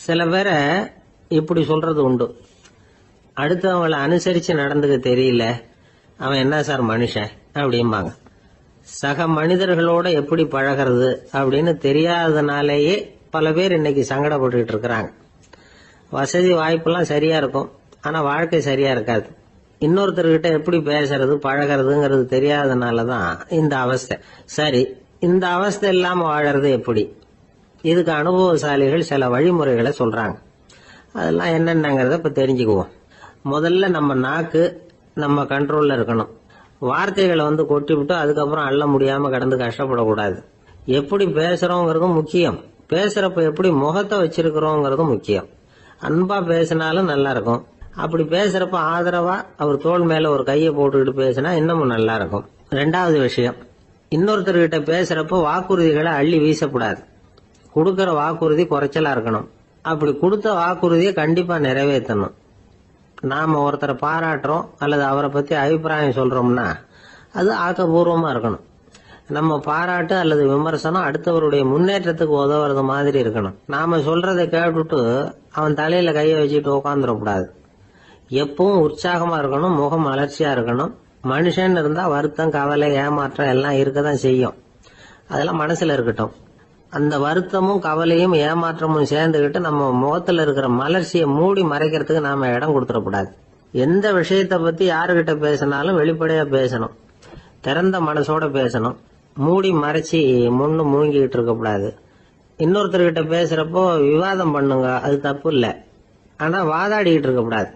சில பேரை இப்படி சொல்றது உண்டு, அடுத்தவங்களை அனுசரிச்சு நடந்துக்க தெரியல, அவன் என்ன சார் மனுஷன் அப்படிம்பாங்க. சக மனிதர்களோட எப்படி பழகிறது அப்படின்னு தெரியாததுனாலேயே பல பேர் இன்னைக்கு சங்கடப்பட்டுக்கிட்டு இருக்கிறாங்க. வசதி வாய்ப்பெல்லாம் சரியா இருக்கும், ஆனா வாழ்க்கை சரியா இருக்காது. இன்னொருத்தர்கிட்ட எப்படி பேசுறது பழகிறதுங்கிறது தெரியாததுனாலதான் இந்த அவஸ்தை. சரி, இந்த அவஸ்தை இல்லாம வாழறது எப்படி? இதுக்கு அனுபவசாலிகள் சில வழிமுறைகளை சொல்றாங்க. அதெல்லாம் என்னென்னங்கிறத இப்ப தெரிஞ்சுக்குவோம். முதல்ல நம்ம நாக்கு நம்ம கண்ட்ரோல்ல இருக்கணும். வார்த்தைகளை கொட்டிவிட்டு அதுக்கப்புறம் அள்ள முடியாம கடந்து கஷ்டப்படக்கூடாது. எப்படி பேசுறோங்கிறதும் முக்கியம், பேசுறப்ப எப்படி முகத்தை வச்சிருக்கிறோங்கிறதும் முக்கியம். அன்பா பேசினாலும் நல்லா இருக்கும். அப்படி பேசுறப்ப ஆதரவா அவர் தோள் மேல ஒரு கையை போட்டுக்கிட்டு பேசினா இன்னமும் நல்லா இருக்கும். ரெண்டாவது விஷயம், இன்னொருத்தர்கிட்ட பேசுறப்ப வாக்குறுதிகளை அள்ளி வீசக்கூடாது. கொடுக்கற வாக்குறுதி குறைச்சலா இருக்கணும். அப்படி கொடுத்த வாக்குறுதியை கண்டிப்பா நிறைவேற்றணும். நாம ஒருத்தரை பாராட்டுறோம் அல்லது அவரை பத்தி அபிப்பிராயம் சொல்றோம்னா அது ஆக்கப்பூர்வமா இருக்கணும். நம்ம பாராட்டு அல்லது விமர்சனம் அடுத்தவருடைய முன்னேற்றத்துக்கு உதவுறது மாதிரி இருக்கணும். நாம சொல்றதை கேட்டுட்டு அவன் தலையில கையை வச்சுட்டு உட்காந்துடக்கூடாது. எப்பவும் உற்சாகமா இருக்கணும், முகம் அலர்ச்சியா இருக்கணும். மனுஷன் இருந்தா வருத்தம், கவலை, ஏமாற்றம் எல்லாம் இருக்கதான் செய்யும். அதெல்லாம் மனசுல இருக்கட்டும். அந்த வருத்தமும் கவலையும் ஏமாற்றமும் சேர்ந்துகிட்டு நம்ம முகத்துல இருக்கிற மலர்ச்சியை மூடி மறைக்கிறதுக்கு நாம இடம் கொடுத்துடக்கூடாது. எந்த விஷயத்தை பத்தி யாருகிட்ட பேசினாலும் வெளிப்படையா பேசணும், திறந்த மனசோட பேசணும். மூடி மறைச்சி முன்னு மூங்கிட்டு இருக்கக்கூடாது. இன்னொருத்தர்கிட்ட பேசுறப்போ விவாதம் பண்ணுங்க, அது தப்பு இல்லை. ஆனா வாதாடிக்கிட்டு இருக்கக்கூடாது.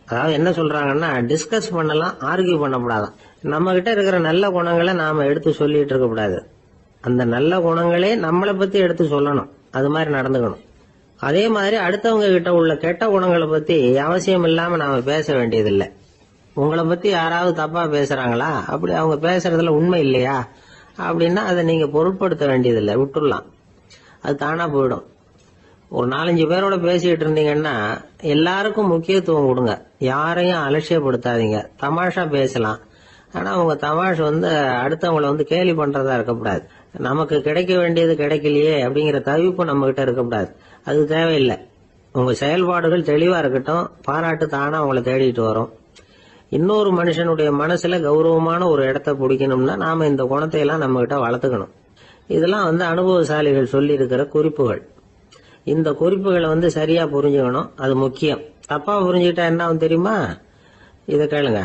அதாவது என்ன சொல்றாங்கன்னா, டிஸ்கஸ் பண்ணலாம், ஆர்கியூ பண்ணக்கூடாதான். நம்ம கிட்ட இருக்கிற நல்ல குணங்களை நாம எடுத்து சொல்லிட்டு இருக்கக்கூடாது. அந்த நல்ல குணங்களே நம்மளை பத்தி எடுத்து சொல்லணும், அது மாதிரி நடந்துக்கணும். அதே மாதிரி அடுத்தவங்க கிட்ட உள்ள கெட்ட குணங்களை பத்தி அவசியம் இல்லாம நாம பேச வேண்டியதில்லை. உங்களை பத்தி யாராவது தப்பா பேசுறாங்களா, அப்படி அவங்க பேசுறதுல உண்மை இல்லையா அப்படின்னா அதை நீங்க பொருட்படுத்த வேண்டியதில்லை, விட்டுடலாம். அது தானா போயிடும். ஒரு 4-5 பேரோட பேசிட்டு இருந்தீங்கன்னா எல்லாருக்கும் முக்கியத்துவம் கொடுங்க, யாரையும் அலட்சியப்படுத்தாதீங்க. தமாஷா பேசலாம், ஆனா உங்க தமாஷ் அடுத்தவங்களை கேலி பண்றதா இருக்கக்கூடாது. நமக்கு கிடைக்க வேண்டியது கிடைக்கலையே அப்படிங்கிற தவிப்பு நம்ம கிட்ட இருக்கக்கூடாது, அது தேவையில்லை. உங்க செயல்பாடுகள் தெளிவா இருக்கட்டும், பாராட்டு தானா உங்களை தேடிட்டு வரும். இன்னொரு மனுஷனுடைய மனசுல கௌரவமான ஒரு இடத்த பிடிக்கணும்னா நாம இந்த குணத்தை எல்லாம் நம்ம கிட்ட வளர்த்துக்கணும். இதெல்லாம் அனுபவசாலிகள் சொல்லி இருக்கிற குறிப்புகள். இந்த குறிப்புகளை சரியா புரிஞ்சுக்கணும், அது முக்கியம். தப்பா புரிஞ்சுக்கிட்டா என்ன ஆகும் தெரியுமா? இதை கேளுங்க.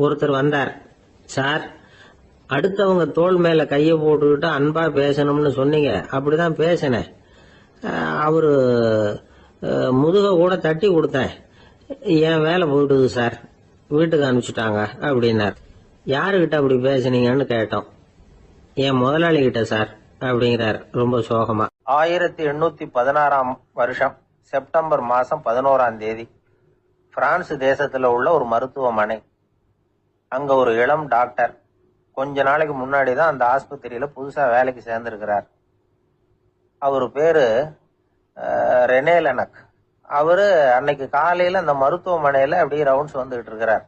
ஒருத்தர் வந்தார், சார் அடுத்தவங்க தோள் மேல கைய போட்டுக்கிட்டு அன்பா பேசணும்னு சொன்னீங்க, அப்படிதான் பேசினேன். அவரு முதுக கூட தட்டி கொடுத்தேன், என் வேலை போயிடுது சார், வீட்டுக்கு அனுப்பிச்சுட்டாங்க அப்படின்னார். யாருகிட்ட அப்படி பேசுனீங்கன்னு கேட்டோம். என் முதலாளி கிட்ட சார் அப்படிங்கிறார் ரொம்ப சோகமா. 1816 வருஷம் செப்டம்பர் மாசம் 11ஆம் தேதி பிரான்ஸ் தேசத்துல உள்ள ஒரு மருத்துவமனை. அங்க ஒரு இளம் டாக்டர் கொஞ்ச நாளைக்கு முன்னாடிதான் அந்த ஆஸ்பத்திரியில புதுசா வேலைக்கு சேர்ந்திருக்கிறார். அவரு பேரு ரெனே லெனக். அவரு அன்னைக்கு காலையில அந்த மருத்துவமனையில அப்படியே ரவுண்ட்ஸ் வந்துகிட்டு இருக்கிறார்.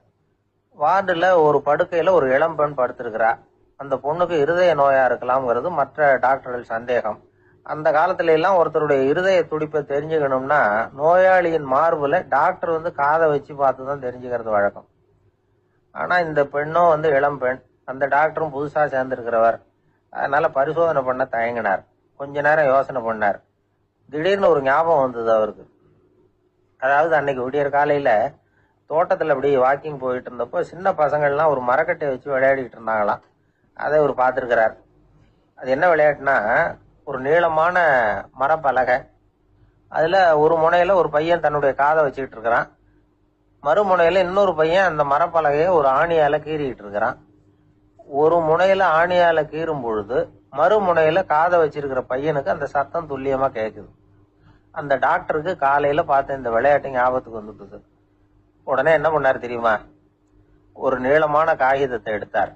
வார்டுல ஒரு படுக்கையில ஒரு இளம் பெண் படுத்திருக்கிறா. அந்த பொண்ணுக்கு இருதய நோயா இருக்கலாம்ங்கிறது மற்ற டாக்டர்கள் சந்தேகம். அந்த காலத்துல எல்லாம் ஒருத்தருடைய இருதய துடிப்பை தெரிஞ்சுக்கணும்னா நோயாளியின் மார்புல டாக்டர் காதை வச்சு பார்த்துதான் தெரிஞ்சுக்கிறது வழக்கம். ஆனா இந்த பெண்ணும் இளம் பெண், அந்த டாக்டரும் புதுசா சேர்ந்திருக்கிறவர். அதனால பரிசோதனை பண்ண தயங்கினார். கொஞ்ச நேரம் யோசனை பண்ணார். திடீர்னு ஒரு ஞாபகம் வந்தது அவருக்கு. அதாவது அன்னைக்கு விடியற் காலையில தோட்டத்துல அப்படி வாக்கிங் போயிட்டு இருந்தப்போ சின்ன பசங்கள்லாம் ஒரு மரக்கட்டையை வச்சு விளையாடிட்டு இருந்தாங்களாம். அதை அவர் பார்த்திருக்கிறார். அது என்ன விளையாட்டுனா, ஒரு நீளமான மரப்பலகை, அதுல ஒரு முனையில ஒரு பையன் தன்னுடைய காதை வச்சுக்கிட்டு இருக்கிறான், மறுமுனையில இன்னொரு பையன் அந்த மரப்பலகையை ஒரு ஆணியால கீறிட்டு இருக்கிறான். ஒரு முனையில ஆணியால கீறும் பொழுது மறுமுனையில காதை வச்சிருக்கிற பையனுக்கு அந்த சத்தம் துல்லியமா கேட்குது. அந்த டாக்டருக்கு காலையில பார்த்த இந்த விளையாட்டு ஞாபகத்துக்கு வந்துட்டுது. உடனே என்ன பண்ணாரு தெரியுமா? ஒரு நீளமான காகிதத்தை எடுத்தார்.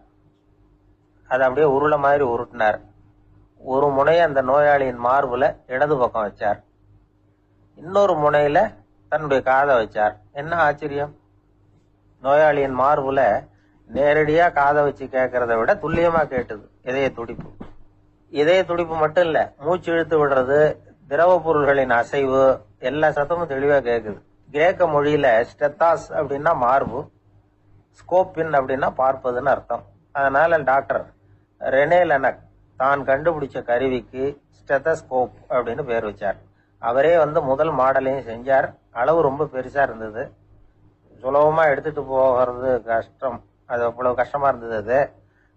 அதை அப்படியே உருளை மாதிரி உருட்டினார். ஒரு முனையை அந்த நோயாளியின் மார்புல இடது பக்கம் வச்சார், இன்னொரு முனையில தன்னுடைய காதை வச்சார். என்ன ஆச்சரியம்! நோயாளியின் மார்புல நேரடியா காதை வச்சு கேட்கறத விட துல்லியமா கேட்டது இதய துடிப்பு. இதய துடிப்பு மட்டும் இல்ல, மூச்சு இழுத்து விடுறது, திரவ பொருள்களின் அசைவு எல்லா சத்தமும் தெளிவா கேக்குது. கிரேக்க மொழியில ஸ்டெத்தாஸ் அப்படின்னா மார்பு, ஸ்கோப்பின் அப்படின்னா பார்ப்பதுன்னு அர்த்தம். அதனால டாக்டர் ரெனே லெனக் தான் கண்டுபிடிச்ச கருவிக்கு ஸ்டெத்தஸ்கோப் அப்படின்னு பேர் வச்சார். அவரே முதல் மாடலையும் செஞ்சார். அளவு ரொம்ப பெருசா இருந்தது, சுலபமா எடுத்துட்டு போகிறது கஷ்டம், அது அவ்வளவு கஷ்டமா இருந்தது அது.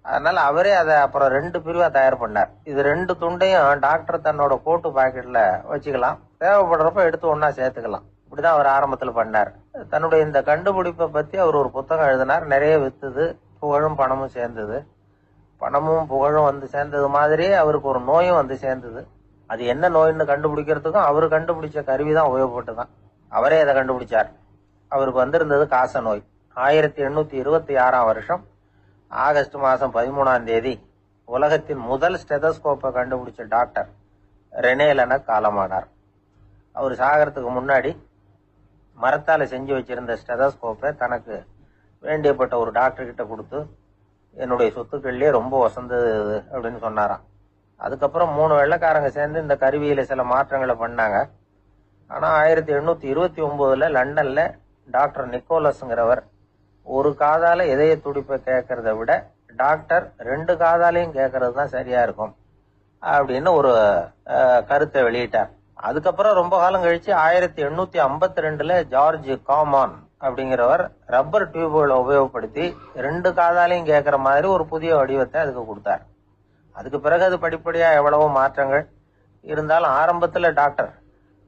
அதனால அவரே அதை அப்புறம் 2 பிரிவா தயார் பண்ணார். இது 2 துண்டையும் டாக்டர் தன்னோட கோட்டு பாக்கெட்ல வச்சுக்கலாம், தேவைப்படுறப்ப எடுத்து ஒன்னா சேர்த்துக்கலாம். இப்படிதான் அவர் ஆரம்பத்துல பண்ணார். தன்னுடைய இந்த கண்டுபிடிப்பை பத்தி அவர் ஒரு புத்தகம் எழுதினார். நிறைய வித்துது, புகழும் பணமும் சேர்ந்தது. பணமும் புகழும் சேர்ந்தது மாதிரியே அவருக்கு ஒரு நோயும் சேர்ந்தது. அது என்ன நோயின்னு கண்டுபிடிக்கிறதுக்கும் அவரு கண்டுபிடிச்ச கருவிதான் உபயோகப்பட்டுதான். அவரே அதை கண்டுபிடிச்சார். அவருக்கு வந்திருந்தது காச நோய். 1826ஆம் வருஷம் ஆகஸ்ட் மாசம் 13ஆம் தேதி உலகத்தின் முதல் ஸ்டெதஸ்கோப்பை கண்டுபிடிச்ச டாக்டர் ரெனே லெனக் காலமானார். அவர் சாகிறதுக்கு முன்னாடி மரத்தால செஞ்சு வச்சிருந்த ஸ்டெதஸ்கோப்பை தனக்கு வேண்டியப்பட்ட ஒரு டாக்டர் கிட்ட கொடுத்து, என்னுடைய சொத்துக்கள்லயே ரொம்ப வசந்தது அப்படின்னு சொன்னாராம். அதுக்கப்புறம் 3 வெள்ளைக்காரங்க சேர்ந்து இந்த கருவியில சில மாற்றங்களை பண்ணாங்க. ஆனா 1829 லண்டன்ல டாக்டர் நிக்கோலஸ்ங்கிறவர் ஒரு காதால இதய துடிப்பை கேட்கறத விட டாக்டர் 2 காதாலையும் கேட்கறது தான் சரியா இருக்கும் அப்படின்னு ஒரு கருத்தை வெளியிட்டார். அதுக்கப்புறம் ரொம்ப காலம் கழிச்சு 1852 ஜார்ஜ் காமான் அப்படிங்கிறவர் ரப்பர் டியூபுகளை உபயோகப்படுத்தி 2 காதாலையும் கேட்கற மாதிரி ஒரு புதிய வடிவத்தை அதுக்கு கொடுத்தார். அதுக்கு பிறகு அது படிப்படியா எவ்வளவோ மாற்றங்கள் இருந்தாலும் ஆரம்பத்துல டாக்டர்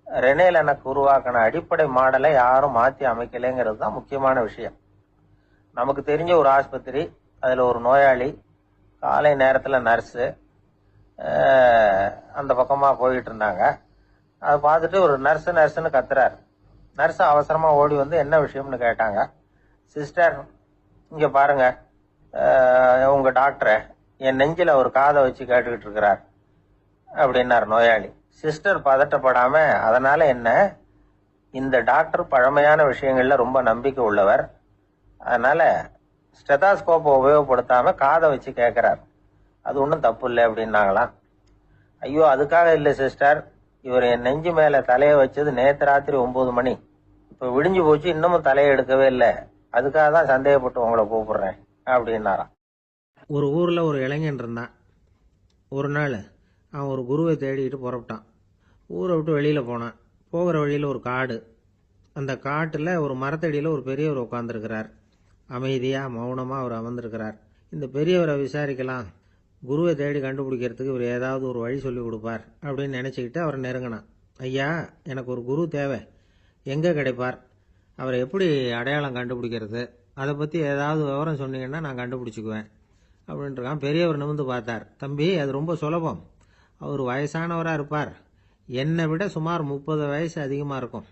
ரெனே லெனக் உருவாக்கின அடிப்படை மாடலை யாரும் மாத்தி அமைக்கலைங்கிறது தான் முக்கியமான விஷயம். நமக்கு தெரிஞ்ச ஒரு ஆஸ்பத்திரி, அதுல ஒரு நோயாளி, காலை நேரத்துல நர்ஸு அந்த பக்கமா போயிட்டு இருந்தாங்க. அதை பார்த்துட்டு ஒரு நர்ஸுன்னு கத்துறாரு. நர்ஸ் அவசரமா ஓடி என்ன விஷயம்னு கேட்டாங்க. சிஸ்டர், இங்க பாருங்க, உங்க டாக்டரை என் நெஞ்சில ஒரு காதை வச்சு கேட்டுக்கிட்டு இருக்கிறார் அப்படின்னார் நோயாளி. சிஸ்டர் பதட்டப்படாம, அதனால என்ன, இந்த டாக்டர் பழமையான விஷயங்கள்ல ரொம்ப நம்பிக்கை உள்ளவர், அதனால ஸ்டெதாஸ்கோப்பை உபயோகப்படுத்தாம காதை வச்சு கேட்கிறார், அது ஒன்றும் தப்பு இல்லை அப்படின்னாங்களாம். ஐயோ, அதுக்காக இல்லை சிஸ்டர், இவர் என் நெஞ்சு மேல தலையை வச்சது நேற்று ராத்திரி 9 மணி, இப்ப விடிஞ்சு போச்சு, இன்னமும் தலையை எடுக்கவே இல்லை, அதுக்காக தான் சந்தேகப்பட்டு உங்களை கூப்பிடுறேன் அப்படின்னாராம். ஒரு ஊர்ல ஒரு இளைஞன் இருந்தான். ஒரு நாள் அவன் ஒரு குருவை தேடிட்டு புறப்பட்டான். ஊரை விட்டு வெளியில போனான். போகிற வழியில ஒரு காடு. அந்த காட்டுல ஒரு மரத்தடியில ஒரு பெரியவர் உட்கார்ந்துருக்கிறார். அமைதியா மௌனமா அவர் அமர்ந்திருக்கிறார். இந்த பெரியவரை விசாரிக்கலாம், குருவை தேடி கண்டுபிடிக்கிறதுக்கு இவர் ஏதாவது ஒரு வழி சொல்லி கொடுப்பார் அப்படின்னு நினைச்சுக்கிட்டு அவரை நெருங்கினான். ஐயா, எனக்கு ஒரு குரு தேவை, எங்க கிடைப்பார், அவரை எப்படி அடையாளம் கண்டுபிடிக்கிறது, அதை பத்தி ஏதாவது விவரம் சொன்னீங்கன்னா நான் கண்டுபிடிச்சுக்குவேன் அப்படின்றான். பெரியவர் நிமிர்ந்து பார்த்தார். தம்பி, அது ரொம்ப சுலபம், அவர் வயசானவராக இருப்பார், என்னை விட சுமார் 30 வயசு அதிகமாக இருக்கும்,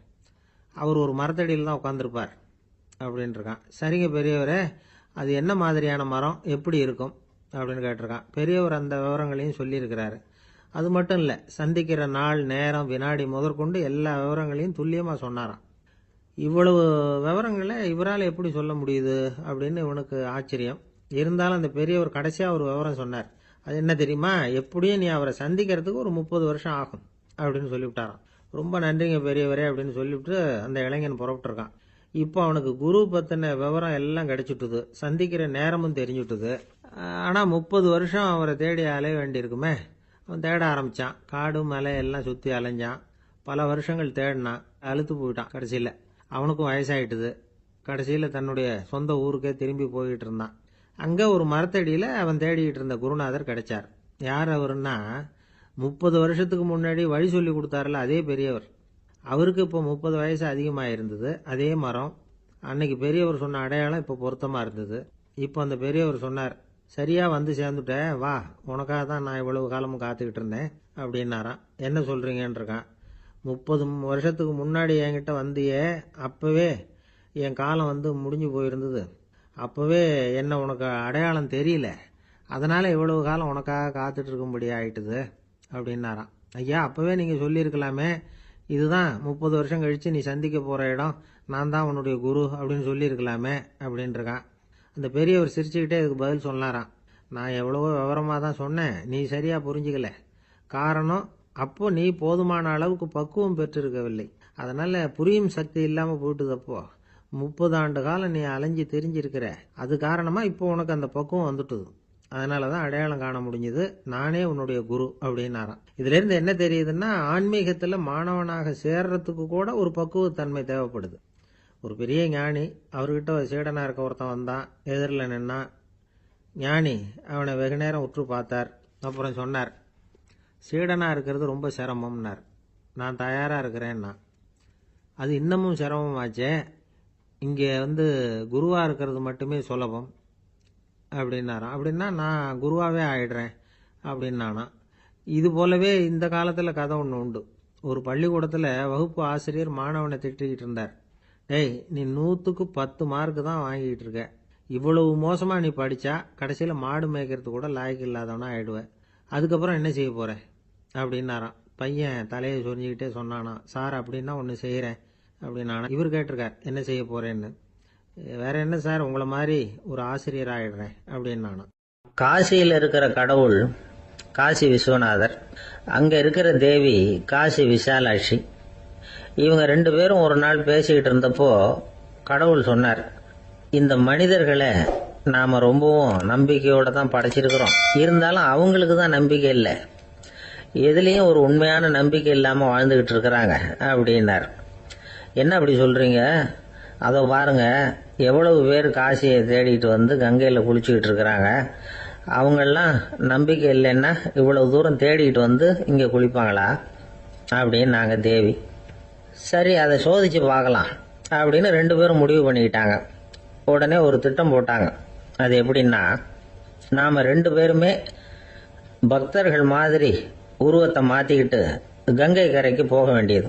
அவர் ஒரு மரத்தடியில் தான் உட்காந்துருப்பார் அப்படின்ட்டுருக்கான். சரிங்க பெரியவரே, அது என்ன மாதிரியான மரம், எப்படி இருக்கும் அப்படின்னு கேட்டிருக்கான். பெரியவர் அந்த விவரங்களையும் சொல்லியிருக்கிறாரு. அது மட்டும் இல்லை, சந்திக்கிற நாள், நேரம், வினாடி முதற்கொண்டு எல்லா விவரங்களையும் துல்லியமாக சொன்னாராம். இவ்வளவு விவரங்களை இவரால் எப்படி சொல்ல முடியுது அப்படின்னு இவனுக்கு ஆச்சரியம். இருந்தாலும் அந்த பெரியவர் கடைசியா ஒரு விவரம் சொன்னார். அது என்ன தெரியுமா, எப்படியும் நீ அவரை சந்திக்கிறதுக்கு ஒரு 30 வருஷம் ஆகும் அப்படின்னு சொல்லிவிட்டாராம். ரொம்ப நன்றிங்க பெரியவரே அப்படின்னு சொல்லிவிட்டு அந்த இளைஞன் புறப்பட்டுருக்கான். இப்போ அவனுக்கு குரு பத்தின விவரம் எல்லாம் கிடைச்சிட்டுது, சந்திக்கிற நேரமும் தெரிஞ்சுட்டுது. ஆனா 30 வருஷம் அவரை தேடி அலைய வேண்டியிருக்குமே. அவன் தேட ஆரம்பிச்சான். காடு மலை எல்லாம் சுத்தி அலைஞ்சான். பல வருஷங்கள் தேடினான், அழுத்து போயிட்டான். கடைசியில அவனுக்கும் வயசாயிட்டுது. கடைசியில தன்னுடைய சொந்த ஊருக்கே திரும்பி போயிட்டு இருந்தான். அங்க ஒரு மரத்தடியில அவன் தேடிட்டு இருந்த குருநாதர் கிடைச்சார். யார் அவருன்னா, 30 வருஷத்துக்கு முன்னாடி வழி சொல்லி கொடுத்தாருல அதே பெரியவர். அவருக்கு இப்போ 30 வயசு அதிகமாக இருந்தது. அதே மரம், அன்னைக்கு பெரியவர் சொன்ன அடையாளம் இப்போ பொருத்தமா இருந்தது. இப்போ அந்த பெரியவர் சொன்னார், சரியா வந்து சேர்ந்துட்ட, வா, உனக்காக தான் நான் இவ்வளவு காலமும் காத்துக்கிட்டு இருந்தேன் அப்படின்னாராம். என்ன சொல்றீங்கன்னு இருக்கான். 30 வருஷத்துக்கு முன்னாடி என்கிட்ட வந்தியே, அப்பவே என் காலம் முடிஞ்சு போயிருந்தது, அப்பவே என்ன உனக்கு அடையாளம் தெரியல, அதனால இவ்வளவு காலம் உனக்காக காத்துட்டு இருக்கும்படி ஆயிட்டுது அப்படின்னாராம். ஐயா, அப்பவே நீங்க சொல்லியிருக்கலாமே, இதுதான் 30 வருஷம் கழிச்சு நீ சந்திக்க போற இடம், நான் தான் உன்னுடைய குரு அப்படின்னு சொல்லியிருக்கலாமே அப்படின்றான். அந்த பெரியவர் சிரிச்சுக்கிட்டே இதுக்கு பதில் சொன்னாராம். நான் எவ்வளவோ விவரமா தான் சொன்னேன், நீ சரியா புரிஞ்சுக்கல. காரணம், அப்போ நீ போதுமான அளவுக்கு பக்குவம் பெற்றிருக்கவில்லை. அதனால புரியும் சக்தி இல்லாம போயிட்டுதப்போ 30 ஆண்டு காலம் நீ அலைஞ்சு தெரிஞ்சிருக்கிற. அது காரணமா இப்போ உனக்கு அந்த பக்குவம் வந்துட்டுது. அதனாலதான் அடையாளம் காண முடிஞ்சது. நானே உன்னுடைய குரு அப்படின்னாராம். இதுல இருந்து என்ன தெரியுதுன்னா, ஆன்மீகத்துல மாணவனாக சேர்றதுக்கு கூட ஒரு பக்குவத்தன்மை தேவைப்படுது. ஒரு பெரிய ஞானி, அவர்கிட்ட ஒரு சீடனா இருக்க ஒருத்தன் வந்தான், எதிரில் நின்னான். ஞானி அவனை வெகு நேரம் உற்று பார்த்தார். அப்புறம் சொன்னார், சீடனா இருக்கிறது ரொம்ப சிரமம்னார். நான் தயாரா இருக்கிறேன்னா. அது இன்னமும் சிரமமாச்சே, இங்கே குருவா இருக்கிறது மட்டுமே சுலபம் அப்படின்னாராம். அப்படின்னா நான் குருவாவே ஆயிடுறேன் அப்படின்னானா. இது போலவே இந்த காலத்துல கதை ஒன்று உண்டு. ஒரு பள்ளிக்கூடத்துல வகுப்பு ஆசிரியர் மாணவனை திட்டிக்கிட்டு இருந்தார். டேய், நீ 100க்கு 10 மார்க்கு தான் வாங்கிட்டு இருக்க. இவ்வளவு மோசமா நீ படிச்சா கடைசியில மாடு மேய்க்கிறது கூட லாய்க்கு இல்லாதவனா ஆயிடுவ. அதுக்கப்புறம் என்ன செய்ய போற அப்படின்னாராம். பையன் தலையை சொரிஞ்சுக்கிட்டே சொன்னானா, சார் அப்படின்னா ஒன்று செய்யறேன் அப்படின்னானா. இவர் கேட்டிருக்கார், என்ன செய்ய போறேன்னு. வேற என்ன சார், உங்களை மாதிரி ஒரு ஆசிரியர் ஆயிடுறேன் அப்படின்னானா. காசியில் இருக்கிற கடவுள் காசி விஸ்வநாதர், அங்க இருக்கிற தேவி காசி விசாலாட்சி. இவங்க 2 பேரும் ஒரு நாள் பேசிக்கிட்டு இருந்தப்போ கடவுள் சொன்னார், இந்த மனிதர்களை நாம ரொம்பவும் நம்பிக்கையோட தான் படைச்சிருக்கிறோம். இருந்தாலும் அவங்களுக்கு தான் நம்பிக்கை இல்லை, எதுலேயும் ஒரு உண்மையான நம்பிக்கை இல்லாம வாழ்ந்துகிட்டு இருக்கிறாங்க அப்படின்னார். என்ன அப்படி சொல்றீங்க? அதோ பாருங்க, எவ்வளவு பேர் காசியை தேடிட்டு கங்கையில் குளிச்சுக்கிட்டு இருக்கிறாங்க. அவங்கெல்லாம் நம்பிக்கை இல்லைன்னா இவ்வளவு தூரம் தேடிட்டு இங்கே குளிப்பாங்களா அப்படின்னு நாங்கள் தேவி. சரி, அதை சோதிச்சு பார்க்கலாம் அப்படின்னு 2 பேரும் முடிவு பண்ணிக்கிட்டாங்க. உடனே ஒரு திட்டம் போட்டாங்க. அது எப்படின்னா, நாம் 2 பேருமே பக்தர்கள் மாதிரி உருவத்தை மாற்றிக்கிட்டு கங்கை கரைக்கு போக வேண்டியது.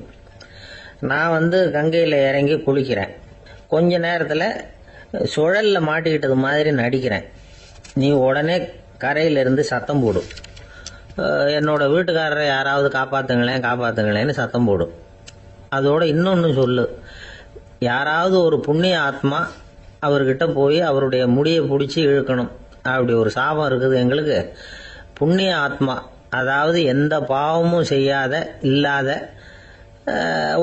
நான் கங்கையில் இறங்கி குளிக்கிறேன். கொஞ்ச நேரத்தில் சுழலில் மாட்டிக்கிட்டது மாதிரி நடிக்கிறேன். நீ உடனே கரையிலிருந்து சத்தம் போடும், என்னோட வீட்டுக்காரரை யாராவது காப்பாத்துங்களேன்னு சத்தம் போடும். அதோட இன்னொன்று சொல்லு, யாராவது ஒரு புண்ணிய ஆத்மா அவர்கிட்ட போய் அவருடைய முடியை பிடிச்சி இழுக்கணும். அப்படி ஒரு சாபம் இருக்குது எங்களுக்கு. புண்ணிய ஆத்மா, அதாவது எந்த பாவமும் செய்யாத இல்லாத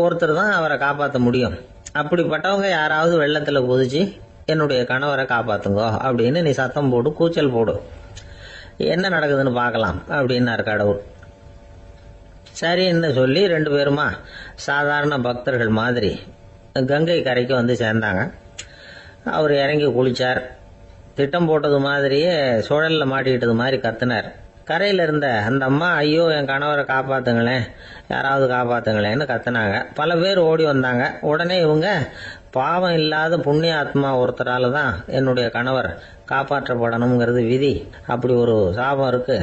ஒருத்தர் தான் அவரை காப்பாற்ற முடியும். அப்படிப்பட்டவங்க யாராவது வெள்ளத்தில் குதிச்சு என்னுடைய கணவரை காப்பாத்துங்கோ அப்படின்னு நீ சத்தம் போடு, கூச்சல் போடு, என்ன நடக்குதுன்னு பார்க்கலாம் அப்படின்னார் கடவுள். சரின்னு சொல்லி 2 பேருமா சாதாரண பக்தர்கள் மாதிரி கங்கை கரைக்கு சேர்ந்தாங்க. அவர் இறங்கி குளிச்சார். திட்டம் போட்டது மாதிரியே சுழலில் மாட்டிக்கிட்டது மாதிரி கத்துனார். கரையில் இருந்த அந்த அம்மா, ஐயோ என் கணவரை காப்பாத்துங்களேன், யாராவது காப்பாத்துங்களேன்னு கத்துனாங்க. பல பேர் ஓடி வந்தாங்க. உடனே இவங்க, பாவம் இல்லாத புண்ணிய ஆத்மா ஒருத்தரால தான் என்னுடைய கணவர் காப்பாற்றப்படணுங்கிறது விதி, அப்படி ஒரு சாபம் இருக்கு,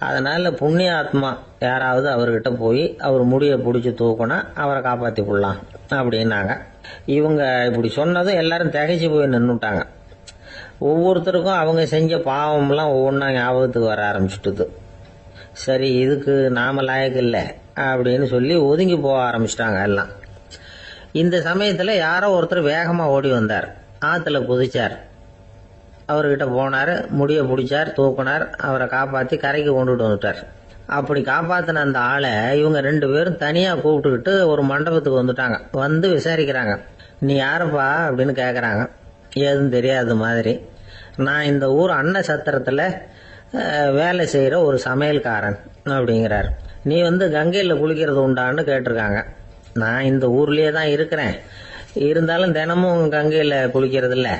அதனால புண்ணிய ஆத்மா யாராவது அவர்கிட்ட போய் அவர் முடியை பிடிச்சி தூக்கினா அவரை காப்பாற்றி கொள்ளலாம் அப்படின்னாங்க. இவங்க இப்படி சொன்னதும் எல்லாரும் திகைச்சு போய் நின்றுட்டாங்க. ஒவ்வொருத்தருக்கும் அவங்க செஞ்ச பாவம்லாம் ஒவ்வொன்றா ஞாபகத்துக்கு வர ஆரம்பிச்சுட்டுது. சரி, இதுக்கு நாம லாயக்கு இல்லை அப்படின்னு சொல்லி ஒதுங்கி போக ஆரம்பிச்சிட்டாங்க எல்லாம். இந்த சமயத்தில் யாரோ ஒருத்தர் வேகமாக ஓடி வந்தார். ஆற்றுல குதிச்சார். அவர்கிட்ட போனார், முடியை பிடிச்சார், தூக்குனார், அவரை காப்பாற்றி கரைக்கு கொண்டுட்டு வந்துட்டார். அப்படி காப்பாற்றின அந்த ஆளை இவங்க 2 பேரும் தனியாக கூப்பிட்டுக்கிட்டு ஒரு மண்டபத்துக்கு வந்துட்டாங்க. விசாரிக்கிறாங்க. நீ யாரப்பா அப்படின்னு கேட்குறாங்க. ஏதும் தெரியாத மாதிரி. நான் இந்த ஊர் அன்ன சத்திரத்தில் வேலை செய்கிற ஒரு சமையல்காரன் அப்படிங்கிறார். நீ கங்கையில் குளிக்கிறது உண்டான்னு கேட்டிருக்காங்க. நான் இந்த ஊர்லேயே தான் இருக்கிறேன், இருந்தாலும் தினமும் கங்கையில் குளிக்கிறது இல்லை,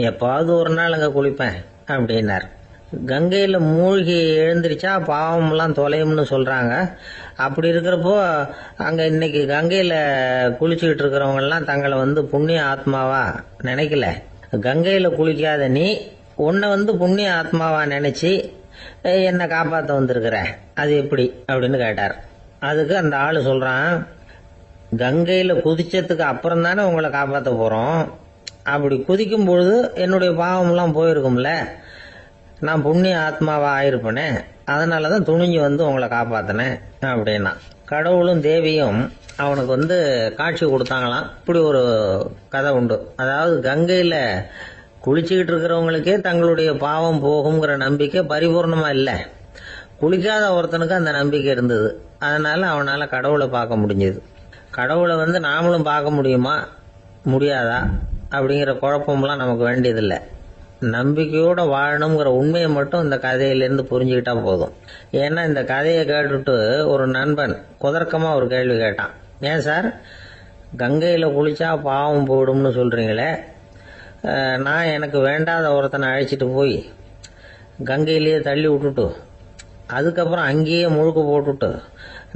எப்பாவது ஒரு நாள் அங்கே குளிப்பேன் அப்படின்னார். கங்கையில் மூழ்கி எழுந்திரிச்சா பாவம்லாம் தொலையும்னு சொல்கிறாங்க. அப்படி இருக்கிறப்போ அங்கே இன்னைக்கு கங்கையில் குளிச்சுக்கிட்டு இருக்கிறவங்கெல்லாம் தங்களை புண்ணிய ஆத்மாவா நினைக்கல. கங்கையில் குளிக்காத நீ உன்னை புண்ணிய ஆத்மாவா நினைச்சி என்னை காப்பாற்ற வந்திருக்கிற, அது எப்படி அப்படின்னு கேட்டார். அதுக்கு அந்த ஆள் சொல்றான், கங்கையில் குதிச்சதுக்கு அப்புறம் தானே உங்களை காப்பாற்ற போறோம். அப்படி குதிக்கும் பொழுது என்னுடைய பாவம்லாம் போயிருக்கும்ல, நான் புண்ணிய ஆத்மாவா ஆயிருப்பேனே, அதனாலதான் துணிஞ்சு உங்களை காப்பாத்தினேன் அப்படின்னா. கடவுளும் தேவியும் அவனுக்கு காட்சி கொடுத்தாங்களாம். இப்படி ஒரு கதை உண்டு. அதாவது கங்கையில குளிச்சுக்கிட்டு இருக்கிறவங்களுக்கே தங்களுடைய பாவம் போகுங்கிற நம்பிக்கை பரிபூர்ணமா இல்லை. குளிக்காத ஒருத்தனுக்கு அந்த நம்பிக்கை இருந்தது. அதனால அவனால கடவுளை பார்க்க முடிஞ்சது. கடவுளை நாமளும் பார்க்க முடியுமா முடியாதா அப்படிங்கிற குழப்பம்லாம் நமக்கு வேண்டியதில்லை. நம்பிக்கையோட வாழணுங்கிற உண்மையை மட்டும் இந்த கதையிலேருந்து புரிஞ்சுக்கிட்டா போதும். ஏன்னா இந்த கதையை கேட்டுட்டு ஒரு நண்பன் குதர்க்கமா ஒரு கேள்வி கேட்டான். ஏன் சார், கங்கையில் குளிச்சா பாவம் போயிடும்னு சொல்றீங்களே, நான் எனக்கு வேண்டாத ஒருத்தனை அழைச்சிட்டு போய் கங்கையிலேயே தள்ளி விட்டுட்டு அதுக்கப்புறம் அங்கேயே முழுக்க போட்டுட்டு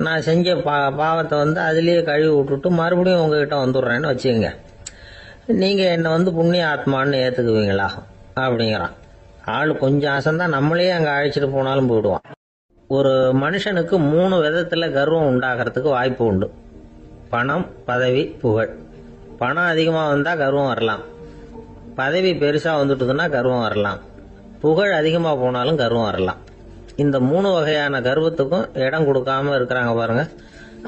நான் செஞ்ச பாவத்தை அதுலேயே கழுவி விட்டுட்டு மறுபடியும் உங்ககிட்ட வந்துடுறேன்னு வச்சுக்கோங்க, நீங்கள் என்னை புண்ணிய ஆத்மான்னு ஏற்றுக்குவீங்களா அப்படிங்கிறான். ஆள் கொஞ்சம் அசந்தான் நம்மளே அங்கே அழைச்சிட்டு போனாலும் போயிடுவான். ஒரு மனுஷனுக்கு 3 விதத்தில் கர்வம் உண்டாகிறதுக்கு வாய்ப்பு உண்டு. பணம், பதவி, புகழ். பணம் அதிகமாக வந்தால் கர்வம் வரலாம், பதவி பெருசாக வந்துட்டுதுன்னா கர்வம் வரலாம், புகழ் அதிகமாக போனாலும் கர்வம் வரலாம். இந்த 3 வகையான கர்வத்துக்கும் இடம் கொடுக்காம இருக்கிறாங்க பாருங்க,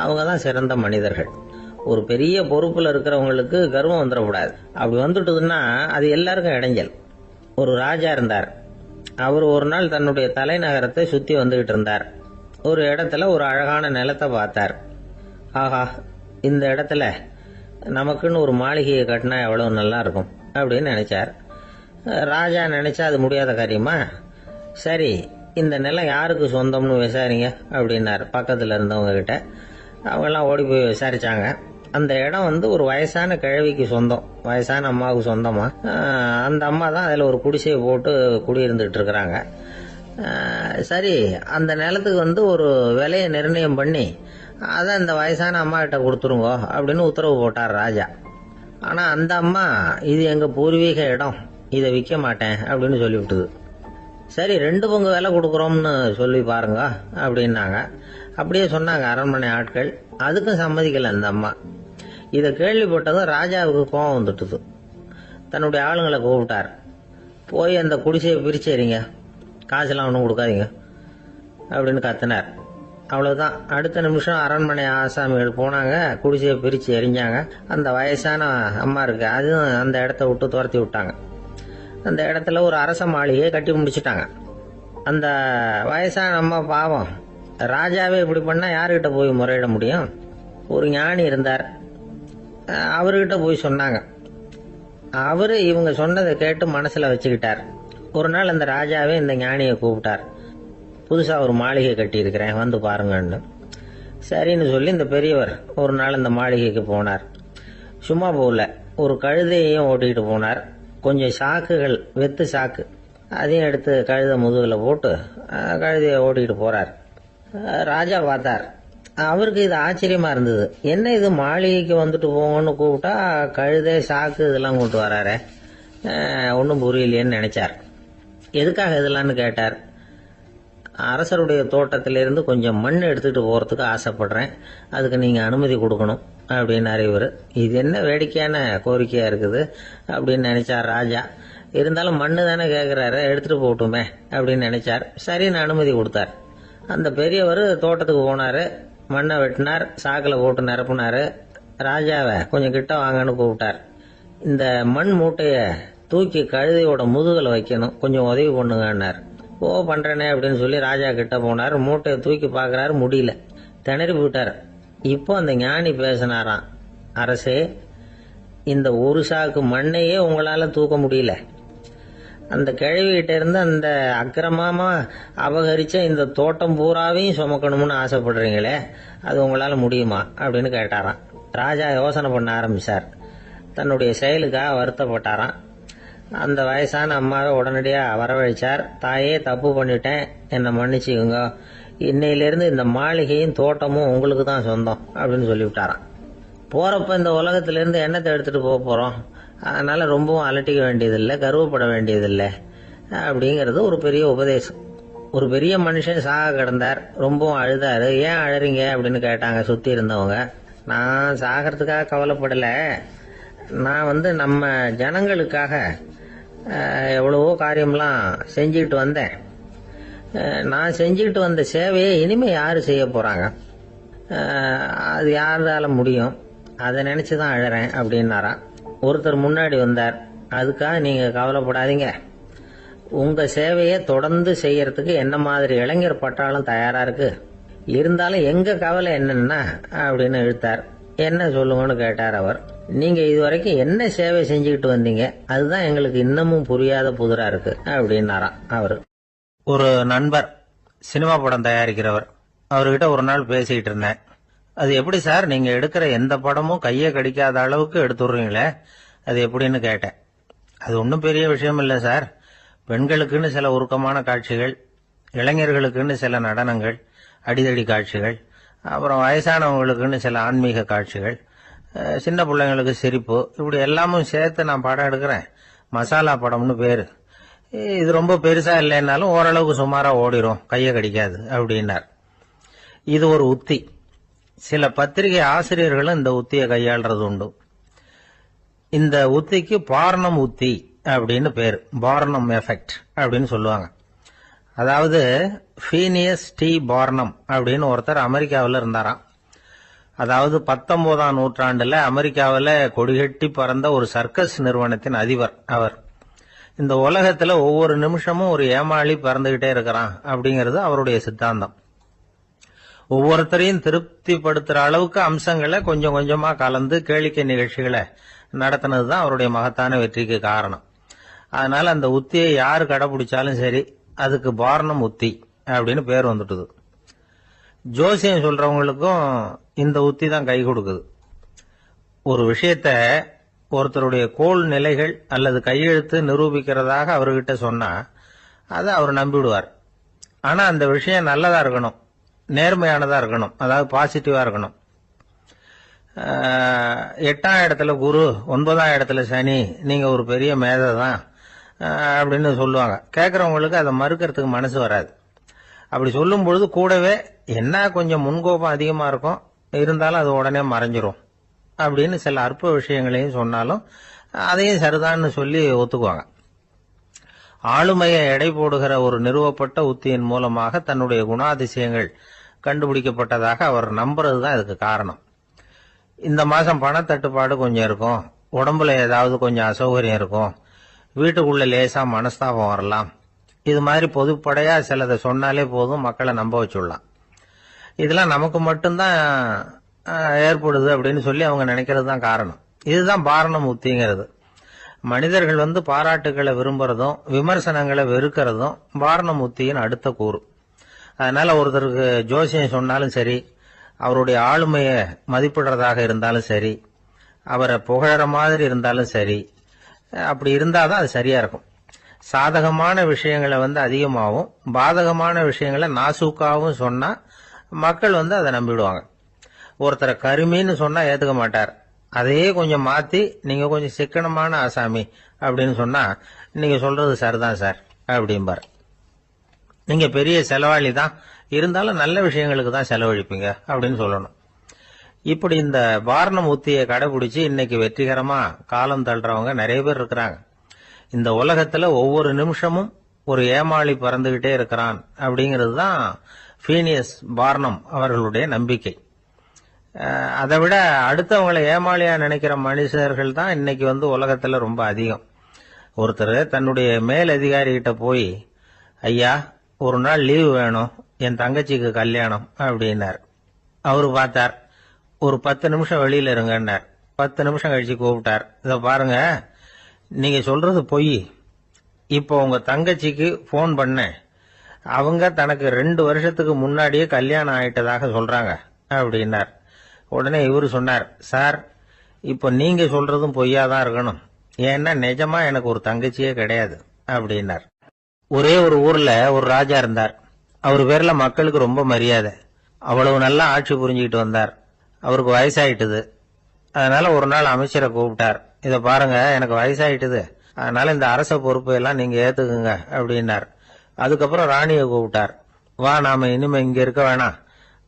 அவங்க தான் சிறந்த மனிதர்கள். ஒரு பெரிய பொறுப்பில் இருக்கிறவங்களுக்கு கர்வம் வந்துடக்கூடாது. அப்படி வந்துட்டுதுன்னா அது எல்லாருக்கும் இடைஞ்சல். ஒரு ராஜா இருந்தார். அவர் ஒரு நாள் தன்னுடைய தலைநகரத்தை சுற்றி வந்துகிட்டு இருந்தார். ஒரு இடத்துல ஒரு அழகான நிலத்தை பார்த்தார். ஆஹா, இந்த இடத்துல நமக்குன்னு ஒரு மாளிகையை கட்டினா எவ்வளவு நல்லா இருக்கும் அப்படின்னு நினைச்சார். ராஜா நினைச்சா அது முடியாத காரியமா? சரி, இந்த நிலம் யாருக்கு சொந்தம்னு விசாரிங்க அப்படின்னார் பக்கத்தில் இருந்தவங்க கிட்ட. அவங்கெல்லாம் ஓடி போய் விசாரிச்சாங்க. அந்த இடம் ஒரு வயசான கிழவிக்கு சொந்தம், வயசான அம்மாவுக்கு சொந்தமா. அந்த அம்மா தான் அதில் ஒரு குடிசையை போட்டு குடியிருந்துட்டு இருக்கிறாங்க. சரி, அந்த நிலத்துக்கு ஒரு விலையை நிர்ணயம் பண்ணி அதை அந்த வயசான அம்மா கிட்ட கொடுத்துருங்கோ அப்படின்னு உத்தரவு போட்டார் ராஜா. ஆனால் அந்த அம்மா இது எங்கள் பூர்வீக இடம், இதை விற்க மாட்டேன் அப்படின்னு சொல்லிவிட்டுது. சரி, 2 பங்கு விலை கொடுக்குறோம்னு சொல்லி பாருங்க அப்படின்னாங்க. அப்படியே சொன்னாங்க அரண்மனை ஆட்கள். அதுக்கும் சம்மதிக்கலை அந்த அம்மா. இதை கேள்விப்பட்டதும் ராஜாவுக்கு கோபம் வந்துட்டுது. தன்னுடைய ஆளுங்களை கூப்பிட்டார். போய் அந்த குடிசையை பிரிச்சேறிங்க, காசெல்லாம் ஒன்றும் கொடுக்காதீங்க அப்படின்னு கத்தினார். அவ்வளவுதான். அடுத்த நிமிஷம் அரண்மனை ஆசாமிகள் போனாங்க, குடிசையை பிரித்து எரிஞ்சாங்க. அந்த வயசான அம்மா இருக்கு, அதுவும் அந்த இடத்த விட்டு துரத்தி விட்டாங்க. அந்த இடத்துல ஒரு அரச மாளிகையை கட்டி முடிச்சுட்டாங்க. அந்த வயசான அம்மா பாவம், ராஜாவே இப்படி பண்ணால் யாருக்கிட்ட போய் முறையிட முடியும்? ஒரு ஞானி இருந்தார், அவர்கிட்ட போய் சொன்னாங்க. அவரு இவங்க சொன்னதை கேட்டு மனசில் வச்சுக்கிட்டார். ஒரு நாள் அந்த ராஜாவே இந்த ஞானியை கூப்பிட்டார். புதுசாக ஒரு மாளிகை கட்டியிருக்கிறேன், வந்து பாருங்கன்னு. சரின்னு சொல்லி இந்த பெரியவர் ஒரு நாள் இந்த மாளிகைக்கு போனார். சும்மா போகல, ஒரு கழுதையையும் ஓட்டிக்கிட்டு போனார். கொஞ்சம் சாக்குகள், வெத்து சாக்கு, அதையும் எடுத்து கழுதை முதுகில் போட்டு கழுதையை ஓட்டிக்கிட்டு போகிறார். ராஜா பார்த்தார். அவருக்கு இது ஆச்சரியமாக இருந்தது. என்ன இது, மாளிகைக்கு வந்துட்டு போங்கன்னு கூப்பிட்டா கழுதை சாக்கு இதெல்லாம் கொண்டு வராரு, ஒன்றும் புரியலையேன்னு நினைச்சார். எதுக்காக இதெல்லாம்னு கேட்டார். அரசருடைய தோட்டத்திலிருந்து கொஞ்சம் மண் எடுத்துகிட்டு போகிறதுக்கு ஆசைப்படுறேன், அதுக்கு நீங்கள் அனுமதி கொடுக்கணும் அப்படின்னாரு இவர். இது என்ன வேடிக்கையான கோரிக்கையாக இருக்குது அப்படின்னு நினைச்சார் ராஜா. இருந்தாலும் மண்ணு தானே கேட்குறாரு, எடுத்துகிட்டு போகட்டுமே அப்படின்னு நினைச்சார். சரின்னு அனுமதி கொடுத்தார். அந்த பெரியவர் தோட்டத்துக்கு போனார், மண்ணை வெட்டினார், சாக்கில் போட்டு நிரப்புனார். ராஜாவை கொஞ்சம் கிட்ட வாங்கன்னு கூப்பிட்டார். இந்த மண் மூட்டையை தூக்கி கழுதையோட முதுகில் வைக்கணும், கொஞ்சம் உதவி பண்ணுங்கன்னார். ஓ, பண்ணுறேனே அப்படின்னு சொல்லி ராஜா கிட்ட போனார். மூட்டையை தூக்கி பார்க்குறாரு, முடியல, திணறி போயிட்டார். இப்போ அந்த ஞானி பேசினாராம். அரசே, இந்த ஒரு சாக்கு மண்ணையே உங்களால் தூக்க முடியல, அந்த கிழவிகிட்ட இருந்து அந்த அக்கிரமமா அபகரிச்ச இந்த தோட்டம் பூராவையும் சுமக்கணும்னு ஆசைப்படுறீங்களே, அது உங்களால் முடியுமா அப்படின்னு கேட்டாராம். ராஜா யோசனை பண்ண ஆரம்பிச்சார். தன்னுடைய செயலுக்காக வருத்தப்பட்டாராம். அந்த வயசான அம்மாவை உடனடியாக வரவழைச்சார். தாயே, தப்பு பண்ணிட்டேன், என்னை மன்னிச்சுக்குங்க, இன்னையிலேருந்து இந்த மாளிகையும் தோட்டமும் உங்களுக்கு தான் சொந்தம் அப்படின்னு சொல்லிவிட்டாராம். போகிறப்ப இந்த உலகத்திலேருந்து எண்ணத்தை எடுத்துகிட்டு போக போகிறோம், அதனால் ரொம்பவும் அலட்டிக்க வேண்டியதில்லை, கர்வப்பட வேண்டியதில்லை அப்படிங்கிறது ஒரு பெரிய உபதேசம். ஒரு பெரிய மனுஷன் சாக கிடந்தார், ரொம்பவும் அழுதாரு. ஏன் அழறீங்க அப்படின்னு கேட்டாங்க சுற்றி இருந்தவங்க. நான் சாகிறதுக்காக கவலைப்படலை, நான் நம்ம ஜனங்களுக்காக எவ்வளவோ காரியம்லாம் செஞ்சுக்கிட்டு வந்தேன். நான் செஞ்சுக்கிட்டு வந்த சேவையை இனிமேல் யார் செய்ய போகிறாங்க, அது யாரால முடியும், அதை நினச்சி தான் அழறேன் அப்படின்னாராம். ஒருத்தர் முன்னாடி வந்தார். அதுக்காக நீங்கள் கவலைப்படாதீங்க, உங்கள் சேவையை தொடர்ந்து செய்யறதுக்கு என்ன மாதிரி இளைஞர் பட்டாலும் தயாராக இருக்கு, இருந்தாலும் எங்கள் கவலை என்னன்னா அப்படின்னு இழுத்தார். என்ன சொல்லுங்கன்னு கேட்டார் அவர். நீங்க இதுவரைக்கும் என்ன சேவை செஞ்சுக்கிட்டு வந்தீங்க, அதுதான் எங்களுக்கு இன்னமும் புரியாத புதிரா இருக்கு அப்படின்னாராம் அவரு. ஒரு நண்பர் சினிமா படம் தயாரிக்கிறவர், அவர்கிட்ட ஒரு நாள் பேசிக்கிட்டு இருந்தேன். அது எப்படி சார், நீங்க எடுக்கிற எந்த படமும் கையை கடிக்காத அளவுக்கு எடுத்துடுறீங்களே, அது எப்படின்னு கேட்டேன். அது ஒன்றும் பெரிய விஷயம் இல்லை சார். பெண்களுக்குன்னு சில உருக்கமான காட்சிகள், இளைஞர்களுக்குன்னு சில நடனங்கள், அடிதடி காட்சிகள், அப்புறம் வயசானவங்களுக்குன்னு சில ஆன்மீக காட்சிகள், சின்ன பிள்ளைங்களுக்கு சிரிப்பு, இப்படி எல்லாமும் சேர்த்து நான் படம் எடுக்கிறேன். மசாலா படம்னு பேரு. இது ரொம்ப பெருசா இல்லைன்னாலும் ஓரளவுக்கு சுமாரா ஓடிரும், கையை கடிக்காது அப்படின்னார். இது ஒரு உத்தி. சில பத்திரிகை ஆசிரியர்களும் இந்த உத்தியை கையாளுறது உண்டு. இந்த உத்திக்கு பார்னம் உத்தி அப்படின்னு பேரு. பார்னம் எஃபெக்ட் அப்படின்னு சொல்லுவாங்க. அதாவது ஃபீனியஸ் டி பார்னம் அப்படின்னு ஒருத்தர் அமெரிக்காவில் இருந்தாராம். அதாவது 19ஆம் நூற்றாண்டுல அமெரிக்காவில் கொடிகட்டி பறந்த ஒரு சர்க்கஸ் நிறுவனத்தின் அதிபர் அவர். இந்த உலகத்துல ஒவ்வொரு நிமிஷமும் ஒரு ஏமாளி பறந்துகிட்டே இருக்கிறான் அப்படிங்கிறது அவருடைய சித்தாந்தம். ஒவ்வொருத்தரையும் திருப்திப்படுத்துற அளவுக்கு அம்சங்களை கொஞ்சம் கொஞ்சமா கலந்து கேளிக்கை நிகழ்ச்சிகளை நடத்தினதுதான் அவருடைய மகத்தான வெற்றிக்கு காரணம். அதனால அந்த உத்தியை யாரு கடைபிடிச்சாலும் சரி, அதுக்கு பார்னம் உத்தி அப்படின்னு பேர் வந்துட்டுது. ஜோசியம் சொல்றவங்களுக்கும் இந்த உத்தி தான் கை கொடுக்குது. ஒரு விஷயத்த ஒருத்தருடைய கோள் நிலைகள் அல்லது கையெழுத்து நிரூபிக்கிறதாக அவர்கிட்ட சொன்னா அதை அவர் நம்பிவிடுவார். ஆனா அந்த விஷயம் நல்லதா இருக்கணும், நேர்மையானதா இருக்கணும், அதாவது பாசிட்டிவா இருக்கணும். 8ஆம் இடத்துல குரு, 9ஆம் இடத்துல சனி, நீங்க ஒரு பெரிய மேதை தான் அப்படின்னு சொல்லுவாங்க. கேட்கறவங்களுக்கு அதை மறுக்கிறதுக்கு மனசு வராது. அப்படி சொல்லும் பொழுது கூடவே என்ன கொஞ்சம் முன்கோபம் அதிகமா இருக்கும், இருந்தாலும் அது உடனே மறைஞ்சிரும் அப்படின்னு சில அற்ப விஷயங்களையும் சொன்னாலும் அதையும் சரிதான்னு சொல்லி ஒத்துக்குவாங்க. ஆளுமையை எடை போடுகிற ஒரு நிறுவப்பட்ட உத்தியின் மூலமாக தன்னுடைய குணாதிசயங்கள் கண்டுபிடிக்கப்பட்டதாக அவர் நம்புறதுதான் இதுக்கு காரணம். இந்த மாசம் பணத்தட்டுப்பாடு கொஞ்சம் இருக்கும், உடம்புல ஏதாவது கொஞ்சம் அசௌகரியம் இருக்கும், வீட்டுக்குள்ள லேசா மனஸ்தாபம் வரலாம், இது மாதிரி பொதுப்படையா சிலதை சொன்னாலே போதும், மக்களை நம்ப வச்சுடலாம். இதெல்லாம் நமக்கு மட்டும்தான் ஏற்படுது அப்படின்னு சொல்லி அவங்க நினைக்கிறது தான் காரணம். இதுதான் பார்னம் உத்திங்கிறது. மனிதர்கள் பாராட்டுகளை விரும்புறதும் விமர்சனங்களை வெறுக்கிறதும் பார்னம் உத்தியின் அடுத்த கூறு. அதனால ஒருத்தருக்கு ஜோசியம் சொன்னாலும் சரி, அவருடைய ஆளுமையை மதிப்பிடுறதாக இருந்தாலும் சரி, அவரை புகழற மாதிரி இருந்தாலும் சரி, அப்படி இருந்தாதான் அது சரியா இருக்கும். சாதகமான விஷயங்களை அதிகமாகவும் பாதகமான விஷயங்களை நாசூக்காவும் சொன்னா மக்கள் அதை நம்பிடுவாங்க. ஒருத்தரை கருமின்னு சொன்னா ஏத்துக்க மாட்டார். அதையே கொஞ்சம் மாத்தி நீங்க கொஞ்சம் சிக்கனமான ஆசாமி அப்படின்னு சொன்னா நீங்க சொல்றது சரிதான் சார் அப்படிம்பார். நீங்க பெரிய செலவாளி தான், இருந்தாலும் நல்ல விஷயங்களுக்கு தான் செலவழிப்பீங்க அப்படின்னு சொல்லணும். இப்படி இந்த பார்னம் உத்தியை கடைபிடிச்சு இன்னைக்கு வெற்றிகரமா காலம் தள்ளுறவங்க நிறைய பேர் இருக்கிறாங்க. இந்த உலகத்துல ஒவ்வொரு நிமிஷமும் ஒரு ஏமாளி பறந்துகிட்டே இருக்கிறான் அப்படிங்கிறது தான் ஃபீனியஸ் பார்னம் அவர்களுடைய நம்பிக்கை. அதை விட அடுத்தவங்களை ஏமாளியா நினைக்கிற மனுஷர்கள் தான் இன்னைக்கு உலகத்துல ரொம்ப அதிகம். ஒருத்தர் தன்னுடைய மேல் அதிகாரி கிட்ட போய், ஐயா ஒரு நாள் லீவு வேணும், என் தங்கச்சிக்கு கல்யாணம் அப்படின்னார். அவரு பார்த்தார், ஒரு 10 நிமிஷம் வெளியில இருங்கன்னார். 10 நிமிஷம் கழிச்சு கூப்பிட்டார், இத பாருங்க நீங்க சொல்றது பொய், இப்போ உங்க தங்கச்சிக்கு போன் பண்ணேன், அவங்க தனக்கு 2 வருஷத்துக்கு முன்னாடியே கல்யாணம் ஆயிட்டதாக சொல்றாங்க அப்படின்னார். உடனே இவரு சொன்னார், சார் இப்போ நீங்க சொல்றதும் பொய்யாதான் இருக்கணும், ஏன்னா நிஜமா எனக்கு ஒரு தங்கச்சியே கிடையாது அப்படின்னார். ஒரே ஒரு ஊர்ல ஒரு ராஜா இருந்தார். அவர் பேர்ல மக்களுக்கு ரொம்ப மரியாதை. அவ்வளவு நல்லா ஆட்சி புரிஞ்சுக்கிட்டு வந்தார். அவருக்கு வயசாயிட்டுது. அதனால ஒரு நாள் அமைச்சரை கூப்பிட்டார், இத பாருங்க எனக்கு வயசாயிட்டுது, அதனால இந்த அரச பொறுப்பை எல்லாம் நீங்க ஏத்துக்குங்க அப்படின்னார். அதுக்கப்புறம் ராணியை கூப்பிட்டார், வா நாம இனிமே இங்க இருக்க வேணாம்,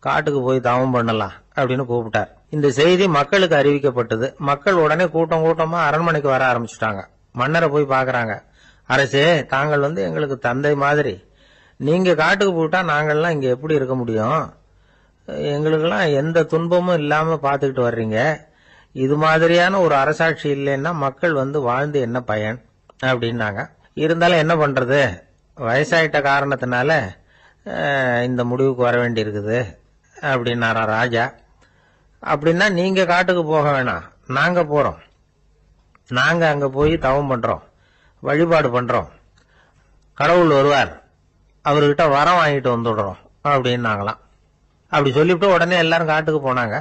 காட்டுக்கு போய் தவம் பண்ணலாம் அப்படின்னு கூப்பிட்டார். இந்த செய்தி மக்களுக்கு அறிவிக்கப்பட்டது. மக்கள் உடனே கூட்டம் கூட்டமா அரண்மனைக்கு வர ஆரம்பிச்சுட்டாங்க. மன்னரை போய் பாக்குறாங்க. அரசே, தாங்கள் எங்களுக்கு தந்தை மாதிரி, நீங்க காட்டுக்கு போயிட்டா நாங்கள்லாம் இங்க எப்படி இருக்க முடியும், எங்களுக்கெல்லாம் எந்த துன்பமும் இல்லாம பாத்துக்கிட்டு வர்றீங்க, இது மாதிரியான ஒரு அரசாட்சி இல்லைன்னா மக்கள் வாழ்ந்து என்ன பயன் அப்படின்னாங்க. இருந்தாலும் என்ன பண்றது, வயசாயிட்ட காரணத்தினால இந்த முடிவுக்கு வர வேண்டி இருக்குது அப்படின்னாரா ராஜா. அப்படின்னா நீங்க காட்டுக்கு போக வேணாம், நாங்க போறோம். நாங்க அங்க போய் தவம் பண்றோம், வழிபாடு பண்றோம். கடவுள் வருவார், அவர்கிட்ட வரம் வாங்கிட்டு வந்துடுறோம் அப்படின்னாங்களாம். அப்படி சொல்லிவிட்டு உடனே எல்லாரும் காட்டுக்கு போனாங்க.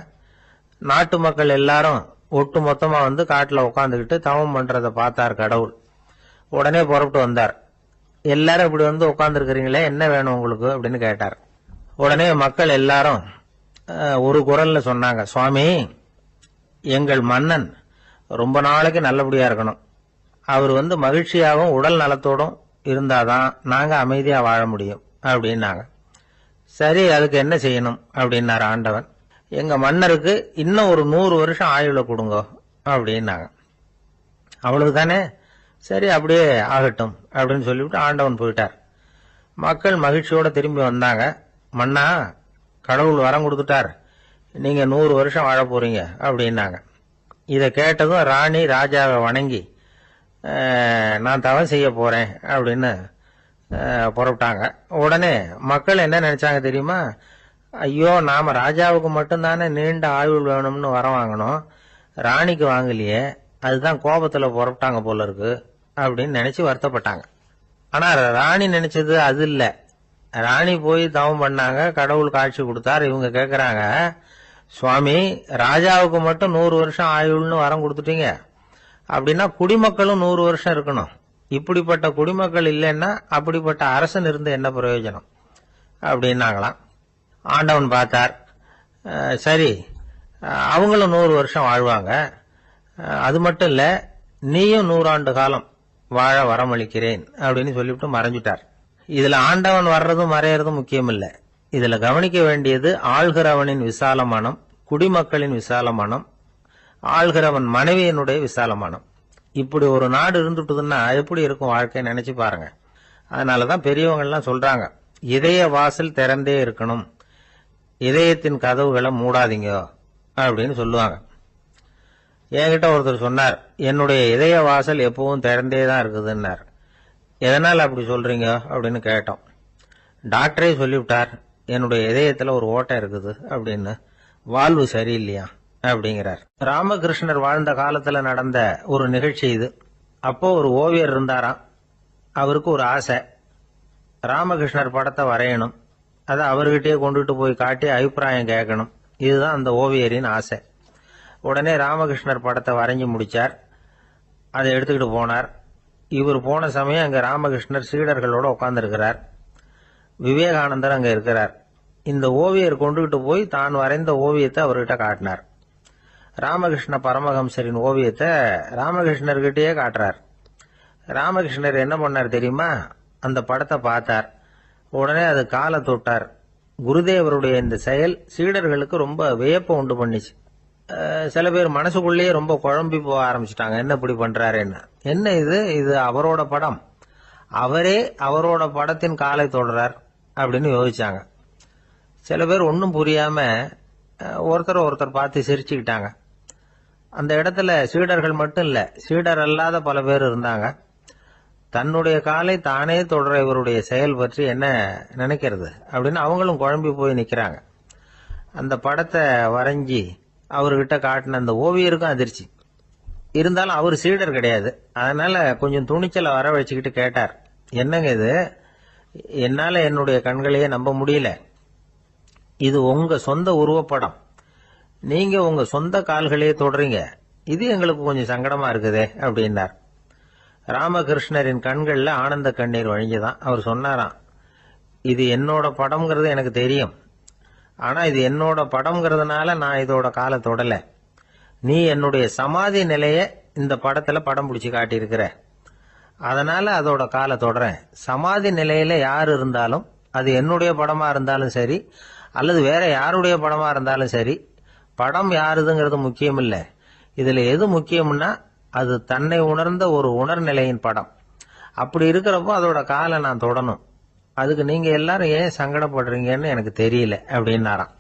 நாட்டு மக்கள் எல்லாரும் ஒட்டு மொத்தமா வந்து காட்டுல உட்காந்துக்கிட்டு தவம் பண்றத பார்த்தார் கடவுள். உடனே புறப்பட்டு வந்தார். எல்லாரும் இப்படி வந்து உட்காந்துருக்கிறீங்களே, என்ன வேணும் உங்களுக்கு அப்படின்னு கேட்டார். உடனே மக்கள் எல்லாரும் ஒரு குரல்ல சொன்னாங்க, சுவாமி, எங்கள் மன்னன் ரொம்ப நாளைக்கு நல்லபடியா இருக்கணும். அவர் வந்து மகிழ்ச்சியாகவும் உடல் நலத்தோடும் இருந்தாதான் நாங்க அமைதியா வாழ முடியும் அப்படின்னாங்க. சரி, அதுக்கு என்ன செய்யணும் அப்படின்னாரு ஆண்டவன். எங்க மன்னருக்கு இன்னும் ஒரு 100 வருஷம் ஆயுள கொடுங்க அப்படின்னாங்க. அவ்வளவுதானே, சரி அப்படியே ஆகட்டும் அப்படின்னு சொல்லிவிட்டு ஆண்டவன் போயிட்டார். மக்கள் மகிழ்ச்சியோட திரும்பி வந்தாங்க. மன்னா, கடவுள் வரம் கொடுத்துட்டார், நீங்க 100 வருஷம் வாழ போறீங்க அப்படின்னாங்க. இதை கேட்டதும் ராணி ராஜாவை வணங்கி நான் தவம் செய்ய போறேன் அப்படின்னு புறப்பட்டாங்க. உடனே மக்கள் என்ன நினைச்சாங்க தெரியுமா? ஐயோ, நாம ராஜாவுக்கு மட்டும்தானே நீண்ட ஆயுள் வேணும்னு வரம் வாங்கணும், ராணிக்கு வாங்கலையே, அதுதான் கோபத்துல புறப்பட்டாங்க போல இருக்கு அப்படின்னு நினைச்சு வருத்தப்பட்டாங்க. ஆனா ராணி நினைச்சது அது இல்ல. ராணி போய் தவம் பண்ணாங்க, கடவுள் காட்சி கொடுத்தார். இவங்க கேக்குறாங்க, சுவாமி, ராஜாவுக்கு மட்டும் 100 வருஷம் ஆயுள்னு வரம் கொடுத்துட்டீங்க, அப்படின்னா குடிமக்களும் 100 வருஷம் இருக்கணும். இப்படிப்பட்ட குடிமக்கள் இல்லைன்னா அப்படிப்பட்ட அரசன் இருந்து என்ன பிரயோஜனம் அப்படின்னாங்களாம். ஆண்டவன் பார்த்தார், சரி அவங்களும் 100 வருஷம் வாழ்வாங்க, அது மட்டும் இல்ல நீயும் 100 ஆண்டு காலம் வாழ வரமளிக்கிறேன் அப்படின்னு சொல்லிவிட்டு மறைஞ்சிட்டார். இதுல ஆண்டவன் வர்றதும் மறையறதும் முக்கியம் இல்ல. இதுல கவனிக்க வேண்டியது ஆள்கிறவனின் விசாலமானம், குடிமக்களின் விசாலமானம், ஆள்கிறவன் மனைவியினுடைய விசாலமானம். இப்படி ஒரு நாடு இருந்துட்டுதுன்னா எப்படி இருக்கும் வாழ்க்கை நினைச்சு பாருங்க. அதனாலதான் பெரியவங்க எல்லாம் சொல்றாங்க, இதய வாசல் திறந்தே இருக்கணும், இதயத்தின் கதவுகளை மூடாதீங்க அப்படின்னு சொல்லுவாங்க. என்கிட்ட ஒருத்தர் சொன்னார், என்னுடைய இதய வாசல் எப்பவும் திறந்தே தான் இருக்குதுன்னார். எதனால் அப்படி சொல்றீங்க அப்படின்னு கேட்டோம். டாக்டரே சொல்லிவிட்டார், என்னுடைய இதயத்துல ஒரு ஓட்டை இருக்குது அப்படின்னு, வாழ்வு சரியில்லையா அப்படிங்கிறார். ராமகிருஷ்ணர் வாழ்ந்த காலத்துல நடந்த ஒரு நிகழ்ச்சி இது. அப்போ ஒரு ஓவியர் இருந்தாராம். அவருக்கு ஒரு ஆசை, ராமகிருஷ்ணர் படத்தை வரையணும், அதை அவர்கிட்டயே கொண்டுட்டு போய் காட்டி அபிப்பிராயம் கேட்கணும். இதுதான் அந்த ஓவியரின் ஆசை. உடனே ராமகிருஷ்ணர் படத்தை வரைஞ்சி முடிச்சார். அதை எடுத்துக்கிட்டு போனார். இவர் போன சமயம் அங்க ராமகிருஷ்ணர் சீடர்களோட உட்கார்ந்துருக்கிறார். விவேகானந்தர் அங்க இருக்கிறார். இந்த ஓவியர் கொண்டுகிட்டு போய் தான் வரைந்த ஓவியத்தை அவர்கிட்ட காட்டினார். ராமகிருஷ்ண பரமஹம்சரின் ஓவியத்தை ராமகிருஷ்ணர்கிட்டயே காட்டுறார். ராமகிருஷ்ணர் என்ன பண்ணார் தெரியுமா? அந்த படத்தை பார்த்தார். உடனே அது காலை தொட்டார். குருதேவருடைய இந்த செயல் சீடர்களுக்கு ரொம்ப வியப்பை உண்டு பண்ணிச்சு. சில பேர் மனசுக்குள்ளேயே ரொம்ப குழம்பி போக ஆரம்பிச்சுட்டாங்க, என்ன இப்படி பண்றாருன்னு. என்ன இது அவரோட படம், அவரே அவரோட படத்தின் காலை தொடுறார் அப்படின்னு யோசிச்சாங்க. சில பேர் ஒன்னும் புரியாம ஒருத்தர் பார்த்து சிரிச்சுக்கிட்டாங்க. அந்த இடத்துல சீடர்கள் மட்டும் இல்ல, சீடர் அல்லாத பல பேர் இருந்தாங்க. தன்னுடைய காலை தானே தொடர இவருடைய செயல் பற்றி என்ன நினைக்கிறது அப்படின்னு அவங்களும் குழம்பி போய் நிக்கிறாங்க. அந்த படத்தை வரைஞ்சி அவர்கிட்ட காட்டின அந்த ஓவியருக்கும் அதிர்ச்சி. இருந்தாலும் அவர் சீடர் கிடையாது, அதனால கொஞ்சம் துணிச்சலை வர வச்சுக்கிட்டு கேட்டார், என்னங்க இது, என்னால என்னுடைய கண்களையே நம்ப முடியல, இது உங்க சொந்த உருவப்படம், நீங்க உங்க சொந்த கால்களையே தொடறீங்க, இது எங்களுக்கு கொஞ்சம் சங்கடமா இருக்குதே அப்படின்னார். ராமகிருஷ்ணரின் கண்கள்ல ஆனந்த கண்ணீர் வழிஞ்சுதான். அவர் சொன்னாராம், இது என்னோட படம்ங்கிறது எனக்கு தெரியும், ஆனா இது என்னோட படம்ங்கிறதுனால நான் இதோட காலை தொடல, நீ என்னுடைய சமாதி நிலைய இந்த படத்துல படம் பிடிச்சு காட்டியிருக்கிற, அதனால அதோட காலை தொடறேன். சமாதி நிலையில யார் இருந்தாலும், அது என்னுடைய படமா இருந்தாலும் சரி அல்லது வேற யாருடைய படமா இருந்தாலும் சரி, படம் யாருதுங்கிறது முக்கியம் இல்ல. இதுல எது முக்கியம்னா அது தன்னை உணர்ந்த ஒரு உணர்நிலையின் படம். அப்படி இருக்கிறப்போ அதோட காலை நான் தொடணும். அதுக்கு நீங்க எல்லாரும் ஏன் சங்கடப்படுறீங்கன்னு எனக்கு தெரியல அப்படின்னாராம்.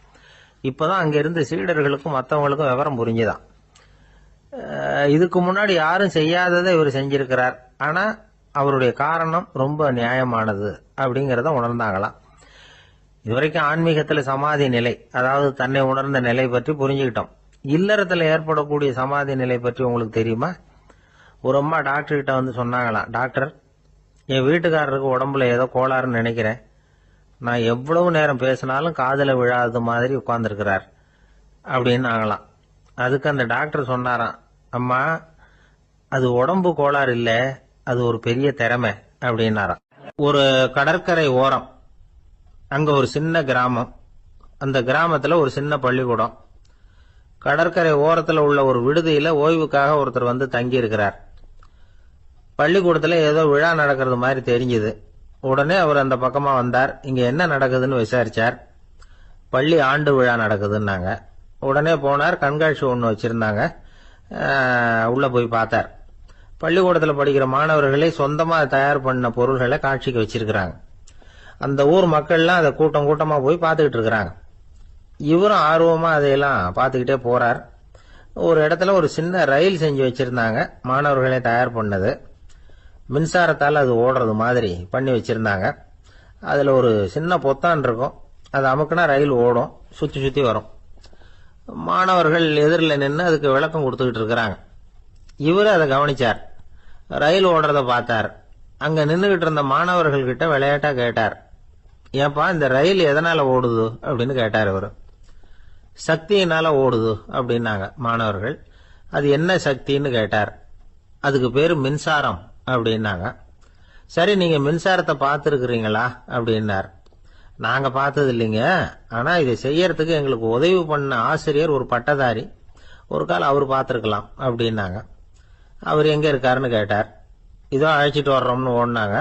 இப்பதான் அங்க இருந்து சீடர்களுக்கும் மற்றவங்களுக்கும் விவரம் புரிஞ்சுதான். இதுக்கு முன்னாடி யாரும் செய்யாததை இவர் செஞ்சிருக்கிறார், ஆனா அவருடைய காரணம் ரொம்ப நியாயமானது அப்படிங்கறத உணர்ந்தாங்களாம். இதுவரைக்கும் ஆன்மீகத்துல சமாதி நிலை, அதாவது தன்னை உணர்ந்த நிலை பற்றி புரிஞ்சுக்கிட்டோம். இல்லறத்துல ஏற்படக்கூடிய சமாதி நிலை பற்றி உங்களுக்கு தெரியுமா? ஒரு அம்மா டாக்டர் கிட்ட வந்து சொன்னாங்களாம், டாக்டர், என் வீட்டுக்காரருக்கு உடம்புல ஏதோ கோளாறுன்னு நினைக்கிறேன். நான் எவ்வளவு நேரம் பேசினாலும் காதுல விழாத மாதிரி உட்கார்ந்துருக்கிறார் அப்படின்னு ஆகலாம். அதுக்கு அந்த டாக்டர் சொன்னாராம், அம்மா, அது உடம்பு கோளாறு இல்ல, அது ஒரு பெரிய திறமை அப்படின்னாராம். ஒரு கடற்கரை ஓரம், அங்க ஒரு சின்ன கிராமம். அந்த கிராமத்துல ஒரு சின்ன பள்ளிக்கூடம். கடற்கரை ஓரத்துல உள்ள ஒரு விடுதியில ஓய்வுக்காக ஒருத்தர் வந்து தங்கி இருக்கிறார். பள்ளிக்கூடத்துல ஏதோ விழா நடக்கிறது மாதிரி தெரிஞ்சுது. உடனே அவர் அந்த பக்கமா வந்தார். இங்க என்ன நடக்குதுன்னு விசாரிச்சார். பள்ளி ஆண்டு விழா நடக்குதுன்னாங்க. உடனே போனார். கண்காட்சி ஒன்று வச்சிருந்தாங்க. உள்ள போய் பார்த்தார். பள்ளிக்கூடத்துல படிக்கிற மாணவர்களே சொந்தமா தயார் பண்ண பொருள்களை காட்சிக்கு வச்சிருக்கிறாங்க. அந்த ஊர் மக்கள்லாம் அதை கூட்டம் கூட்டமா போய் பார்த்துக்கிட்டு இருக்கிறாங்க. இவரும் ஆர்வமா அதையெல்லாம் பார்த்துக்கிட்டே போறார். ஒரு இடத்துல ஒரு சின்ன ரயில் செஞ்சு வச்சிருந்தாங்க, மாணவர்களே தயார் பண்ணது. மின்சாரத்தால் அது ஓடுறது மாதிரி பண்ணி வச்சிருந்தாங்க. அதுல ஒரு சின்ன பொத்தான் இருக்கும், அது அமுக்குனா ரயில் ஓடும், சுத்தி சுத்தி வரும். மாணவர்கள் எதிரில் நின்று அதுக்கு விளக்கம் கொடுத்துக்கிட்டு இருக்கிறாங்க. இவரு அதை கவனிச்சார். ரயில் ஓடுறத பார்த்தார். அங்க நின்றுகிட்டு இருந்த மாணவர்கள் கிட்ட விளையாட்டா கேட்டார், ஏப்பா இந்த ரயில் எதனால ஓடுது அப்படின்னு கேட்டார். இவரு சக்தியினால ஓடுது அப்படின்னாங்க மாணவர்கள். அது என்ன சக்தின்னு கேட்டார். அதுக்கு பேரு மின்சாரம் அப்படின்னாங்க. சரி, நீங்க மின்சாரத்தை பார்த்துருக்கிறீங்களா அப்படின்னார். நாங்க பார்த்தது இல்லைங்க, ஆனா இதை செய்யறதுக்கு எங்களுக்கு உதவி பண்ண ஆசிரியர் ஒரு பட்டதாரி, ஒரு காலம் அவர் பார்த்துருக்கலாம் அப்படின்னாங்க. அவர் எங்க இருக்காருன்னு கேட்டார். இதோ அழைச்சிட்டு வர்றோம்னு ஓடினாங்க.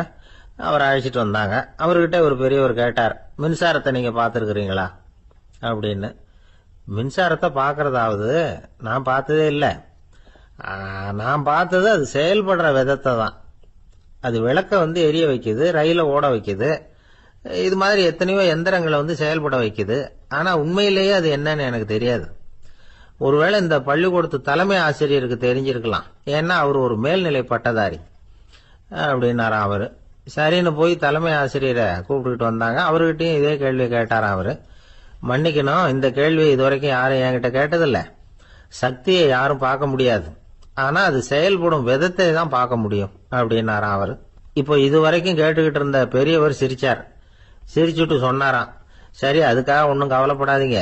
அவர் அழைச்சிட்டு வந்தாங்க. அவர்கிட்ட ஒரு பெரியவர் கேட்டார், மின்சாரத்தை நீங்க பார்த்துருக்கிறீங்களா அப்படின்னு. மின்சாரத்தை பார்க்கறதாவது நான் பார்த்ததே இல்லை. நான் பார்த்தது அது செயல்படுற விதத்தை தான். அது விளக்க வந்து எரிய வைக்குது, ரயில ஓட வைக்குது, இது மாதிரி எத்தனையோ எந்திரங்களை வந்து செயல்பட வைக்குது. ஆனா உண்மையிலேயே அது என்னன்னு எனக்கு தெரியாது. ஒருவேளை இந்த பள்ளிக்கூடத்து தலைமை ஆசிரியருக்கு தெரிஞ்சிருக்கலாம், ஏன்னா அவர் ஒரு மேல்நிலை பட்டதாரி அப்படின்னாராம் அவரு. சரின்னு போய் தலைமை ஆசிரியரை கூப்பிட்டுக்கிட்டு வந்தாங்க. அவர்கிட்டயும் இதே கேள்வி கேட்டாராம் அவரு. மன்னிக்கணும், இந்த கேள்வி இதுவரைக்கும் யாரும் என்கிட்ட கேட்டதில்லை. சக்தியை யாரும் பார்க்க முடியாது, ஆனா அது செயல்படும் விதத்தை தான் பார்க்க முடியும் அப்படின்னாராம் அவரு. இப்போ இதுவரைக்கும் கேட்டுக்கிட்டு இருந்த பெரியவர் சிரிச்சார். சிரிச்சுட்டு சொன்னாராம், சரி, அதுக்காக ஒன்றும் கவலைப்படாதீங்க,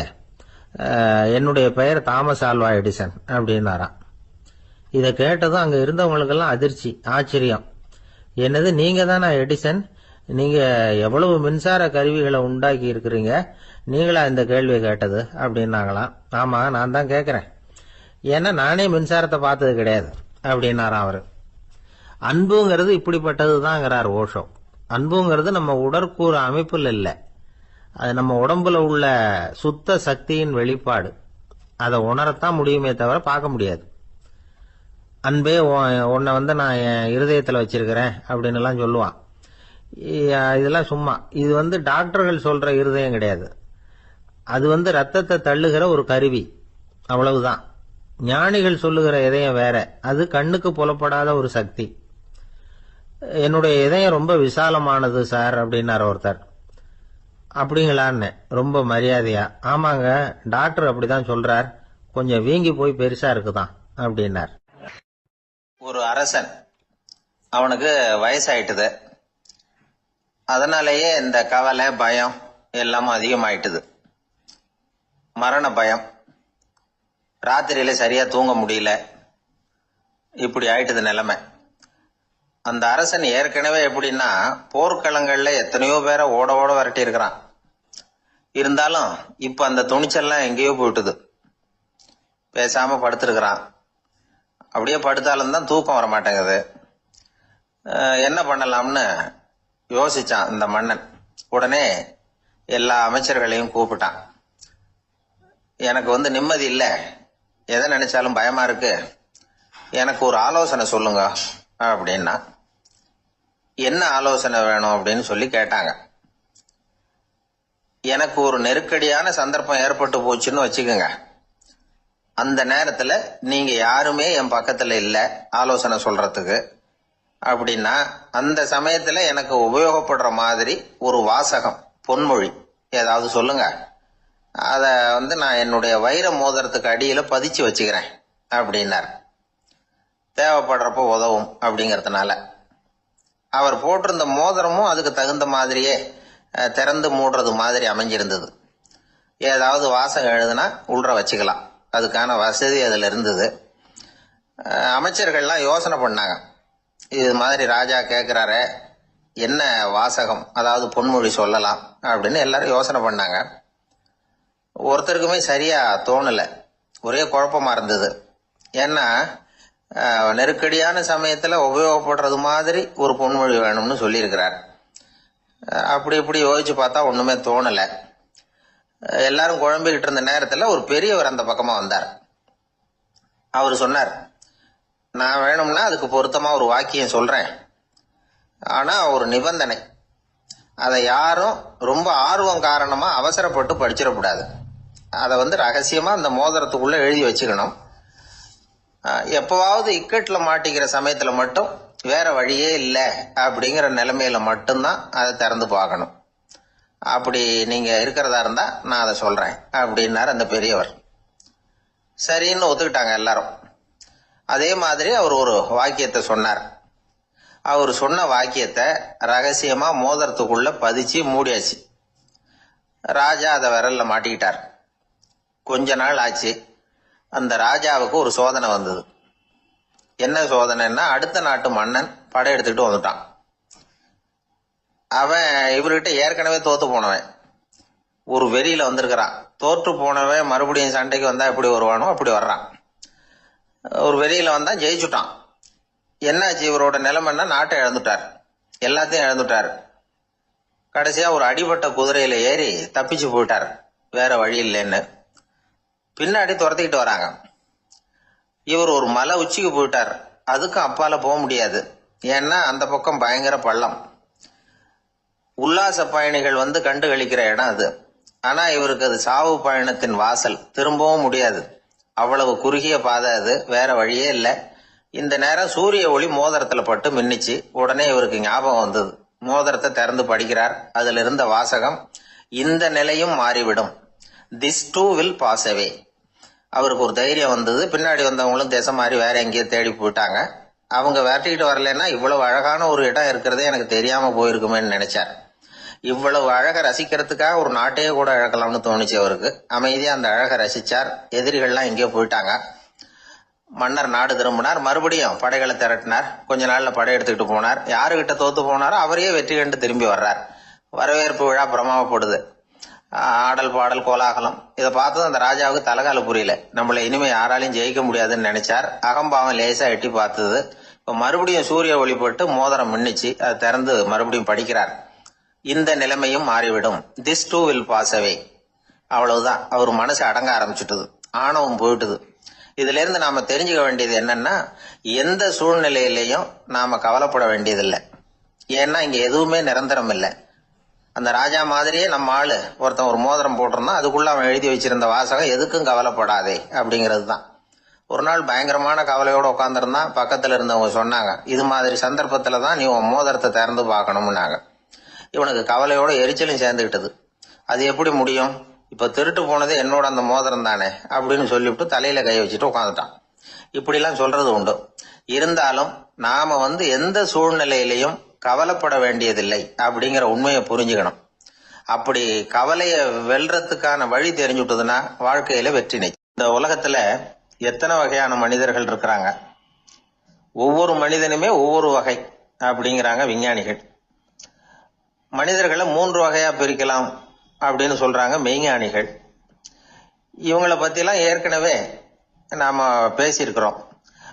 என்னுடைய பெயர் தாமஸ் ஆல்வா எடிசன் அப்படின்னாராம். இதை கேட்டதும் அங்க இருந்தவங்களுக்கெல்லாம் அதிர்ச்சி, ஆச்சரியம். என்னது, நீங்க தானா எடிசன்? நீங்க எவ்வளவு மின்சார கருவிகளை உண்டாக்கி இருக்கிறீங்க, நீங்களா இந்த கேள்வியை கேட்டது அப்படின்னாங்களாம். ஆமா, நான் தான் கேட்கிறேன், ஏன்னா நானே மின்சாரத்தை பார்த்தது கிடையாது அப்படின்னாராம் அவரு. அன்புங்கிறது இப்படிப்பட்டதுதாங்கிறார் ஓஷோ. அன்புங்கிறது நம்ம உடற்கூறு அமைப்புல இல்ல, அது நம்ம உடம்புல உள்ள சுத்த சக்தியின் வெளிப்பாடு. அதை உணரத்தான் முடியுமே தவிர பார்க்க முடியாது. அன்பே உன்னை வந்து நான் என் இருதயத்துல வச்சிருக்கிறேன் அப்படின்னு எல்லாம் சொல்லுவான். இதெல்லாம் சும்மா. இது வந்து டாக்டர்கள் சொல்ற இருதயம் கிடையாது. அது வந்து ரத்தத்தை தள்ளுகிற ஒரு கருவி, அவ்வளவுதான். ஞானிகள் சொல்லுகிற இதயம் வேற, அது கண்ணுக்கு புலப்படாத ஒரு சக்தி. என்னுடைய இதயம் ரொம்ப விசாலமானது சார் அப்படின்னார் ஒருத்தர். அப்படிங்களான்னு ரொம்ப மரியாதையா, ஆமாங்க, டாக்டர் அப்படிதான் சொல்றார், கொஞ்சம் வீங்கி போய் பெருசா இருக்குதான் அப்படின்னார். ஒரு அரசன், அவனுக்கு வயசாயிட்டுது. அதனாலேயே இந்த கவலை, பயம் எல்லாமும் அதிகமாயிட்டுது. மரண பயம், ராத்திரியில சரியா தூங்க முடியல, இப்படி ஆயிட்டுது நிலைமை. அந்த அரசன் ஏற்கனவே எப்படின்னா, போர்க்களங்கள்ல எத்தனையோ பேரை ஓட ஓட விரட்டி இருக்கிறான். இருந்தாலும் இப்ப அந்த துணிச்சல்லாம் எங்கேயோ போயிட்டுது. பேசாம படுத்திருக்கிறான். அப்படியே படுத்தாலும் தான் தூக்கம் வர மாட்டேங்குது. என்ன பண்ணலாம்னு யோசிச்சான் இந்த மன்னன். உடனே எல்லா அமைச்சர்களையும் கூப்பிட்டான். எனக்கு வந்து நிம்மதி இல்லை, எதை நினைச்சாலும் பயமா இருக்கு, எனக்கு ஒரு ஆலோசனை சொல்லுங்க அப்படின்னா. என்ன ஆலோசனை வேணும் அப்படின்னு சொல்லி கேட்டாங்க. எனக்கு ஒரு நெருக்கடியான சந்தர்ப்பம் ஏற்பட்டு போச்சுன்னு வச்சுக்கோங்க. அந்த நேரத்துல நீங்க யாருமே என் பக்கத்துல இல்ல ஆலோசனை சொல்றதுக்கு அப்படின்னா, அந்த சமயத்துல எனக்கு உபயோகப்படுற மாதிரி ஒரு வாசகம், பொன்மொழி ஏதாவது சொல்லுங்க, அதை நான் என்னுடைய வைர மோதிரத்துக்கு அடியில பதிச்சு வச்சுக்கிறேன் அப்படின்னார். தேவைப்படுறப்போ உதவும் அப்படிங்கறதுனால. அவர் போட்டிருந்த மோதிரமும் அதுக்கு தகுந்த மாதிரியே திறந்து மூடுறது மாதிரி அமைஞ்சிருந்தது. ஏதாவது வாசகம் எழுதுனா உள்ள வச்சுக்கலாம், அதுக்கான வசதி அதுல இருந்தது. அமைச்சர்கள்லாம் யோசனை பண்ணாங்க, இது மாதிரி ராஜா கேட்கிறாரு, என்ன வாசகம், அதாவது பொன்மொழி சொல்லலாம் அப்படின்னு எல்லாரும் யோசனை பண்ணாங்க. ஒருத்தருக்குமே சரியா தோணல, ஒரே குழப்பமா இருந்தது. ஏன்னா நெருக்கடியான சமயத்துல உபயோகப்படுறது மாதிரி ஒரு பொன்மொழி வேணும்னு சொல்லியிருக்கிறார். அப்படி இப்படி யோசிச்சு பார்த்தா ஒண்ணுமே தோணல. எல்லாரும் குழம்பிக்கிட்டு இருந்த நேரத்துல ஒரு பெரியவர் அந்த பக்கமா வந்தார். அவர் சொன்னார், நான் வேணும்னா அதுக்கு பொருத்தமா ஒரு வாக்கியம் சொல்றேன், ஆனா ஒரு நிபந்தனை, அதை யாரும் ரொம்ப ஆர்வம் காரணமா அவசரப்பட்டு படிச்சிடக்கூடாது. அதை ரகசியமா அந்த மோதிரத்துக்குள்ள எழுதி வச்சுக்கணும். எப்பவாவது இக்கட்ல மாட்டிக்கிற சமயத்துல மட்டும் வேற வழியே இல்லை அப்படிங்கிற நிலைமையில மட்டும்தான் அதை திறந்து பார்க்கணும். அப்படி நீங்க இருக்கிறதா இருந்தா நான் அதை சொல்றேன் அப்படின்னாரு அந்த பெரியவர். சரின்னு ஒத்துக்கிட்டாங்க எல்லாரும். அதே மாதிரி அவர் ஒரு வாக்கியத்தை சொன்னார். அவர் சொன்ன வாக்கியத்தை ரகசியமா மோதிரத்துக்குள்ள பதிச்சு மூடியாச்சு. ராஜா அதை விரல்ல மாட்டிக்கிட்டார். கொஞ்ச நாள் ஆச்சு. அந்த ராஜாவுக்கு ஒரு சோதனை வந்தது. என்ன சோதனைன்னா, அடுத்த நாட்டு மன்னன் படையெடுத்துக்கிட்டு வந்துட்டான். அவன் இவர்கிட்ட ஏற்கனவே தோத்து போனவன், ஒரு வெறியில வந்திருக்கிறான். தோற்று போனவன் மறுபடியும் சண்டைக்கு வந்தா எப்படி வருவானோ அப்படி வர்றான். ஒரு வெறியில வந்தா ஜெயிச்சுட்டான். என்னாச்சு இவரோட நிலைமைன்னா, நாட்டை இழந்துட்டார், எல்லாத்தையும் இழந்துட்டார். கடைசியா ஒரு அடிபட்ட குதிரையில ஏறி தப்பிச்சு போயிட்டார், வேற வழி இல்லைன்னு. பின்னாடி துரத்திக்கிட்டு வராங்க. இவர் ஒரு மலை உச்சிக்கு போயிட்டார், அதுக்கும் அப்பால போக முடியாது. ஏன்னா அந்த பக்கம் பயங்கர பள்ளம். உல்லாச பயணிகள் கண்டு கழிக்கிற இடம் அது. ஆனா இவருக்கு அது சாவு பயணத்தின் வாசல், திரும்பவும் முடியாது. அவ்வளவு குறுகிய பாதை அது, வேற வழியே இல்லை. இந்த நேரம் சூரிய ஒளி மோதிரத்துல பட்டு மின்னிச்சு. உடனே இவருக்கு ஞாபகம் வந்தது. மோதிரத்தை திறந்து படிக்கிறார். அதுல இருந்த வாசகம், இந்த நிலையும் மாறிவிடும், this too will pass away. அவருக்கு ஒரு தைரியம் வந்தது. பின்னாடி வந்தவங்களும் திசை மாறி வேற எங்கேயோ தேடி போயிட்டாங்க. அவங்க விரட்டிக்கிட்டு வரலன்னா இவ்வளவு அழகான ஒரு இடம் இருக்கிறதே எனக்கு தெரியாம போயிருக்குமேன்னு நினைச்சார். இவ்வளவு அழகை ரசிக்கிறதுக்காக ஒரு நாட்டையே கூட இழக்கலாம்னு தோணுச்சு அவருக்கு. அமைதியா அந்த அழகை ரசிச்சார். எதிரிகள்லாம் எங்கேயோ போயிட்டாங்க. மன்னர் நாடு திரும்பினார். மறுபடியும் படைகளை திரட்டினார். கொஞ்ச நாள்ல படை எடுத்துக்கிட்டு போனார். யாருகிட்ட தோத்து போனாரோ அவரையே வெற்றி கண்டு திரும்பி வர்றார். வரவேற்பு விழா பிரமாவப்படுது. ஆடல் பாடல் கோலாகலம். இதை பார்த்ததும் அந்த ராஜாவுக்கு தலைகால புரியல. நம்மள இனிமே யாராலையும் ஜெயிக்க முடியாதுன்னு நினைச்சார். அகம்பாவம் லேசா எட்டி பார்த்தது. இப்ப மறுபடியும் சூரிய ஒளிப்பட்டு மோதிரம் மின்னிச்சு. அதை திறந்து மறுபடியும் படிக்கிறார். இந்த நிலைமையும் மாறிவிடும், this too will pass away. அவ்வளவுதான். அவர் மனசு அடங்க ஆரம்பிச்சுட்டது, ஆணவம் போயிட்டுது. இதுல இருந்து நாம தெரிஞ்சுக்க வேண்டியது என்னன்னா, எந்த சூழ்நிலையிலையும் நாம கவலைப்பட வேண்டியதில்லை. ஏன்னா இங்க எதுவுமே நிரந்தரம் இல்லை. அந்த ராஜா மாதிரியே நம்ம ஆளு ஒருத்தன் ஒரு மோதிரம் போட்டிருந்தான், அதுக்குள்ள அவன் எழுதி வச்சிருந்த வாசகம் எதுக்கும் கவலைப்படாதே அப்படிங்கிறது தான். ஒரு நாள் பயங்கரமான கவலையோட உட்காந்துருந்தான். பக்கத்துல இருந்தவங்க சொன்னாங்க, இது மாதிரி சந்தர்ப்பத்துலதான் நீ உன் மோதிரத்தை திறந்து பார்க்கணும்னாங்க. இவனுக்கு கவலையோட எரிச்சலும் சேர்ந்துகிட்டது. அது எப்படி முடியும், இப்ப திருட்டு போனது என்னோட அந்த மோதிரம் தானே அப்படின்னு சொல்லிவிட்டு தலையில கை வச்சுட்டு உட்காந்துட்டான். இப்படிலாம் சொல்றது உண்டு. இருந்தாலும் நாம எந்த சூழ்நிலையிலையும் கவலைப்பட வேண்டியதில்லை அப்படிங்கிற உண்மையை புரிஞ்சுக்கணும். அப்படி கவலைய வெல்றதுக்கான வழி தெரிஞ்சுட்டதுன்னா வாழ்க்கையில வெற்றி நிச்சயம். இந்த உலகத்துல எத்தனை வகையான மனிதர்கள் இருக்கிறாங்க, ஒவ்வொரு மனிதனுமே ஒவ்வொரு வகை அப்படிங்கிறாங்க விஞ்ஞானிகள். மனிதர்களை 3 வகையா பிரிக்கலாம் அப்படின்னு சொல்றாங்க மெய்ஞானிகள். இவங்களை பத்திலாம் ஏற்கனவே நாம பேசியிருக்கிறோம்.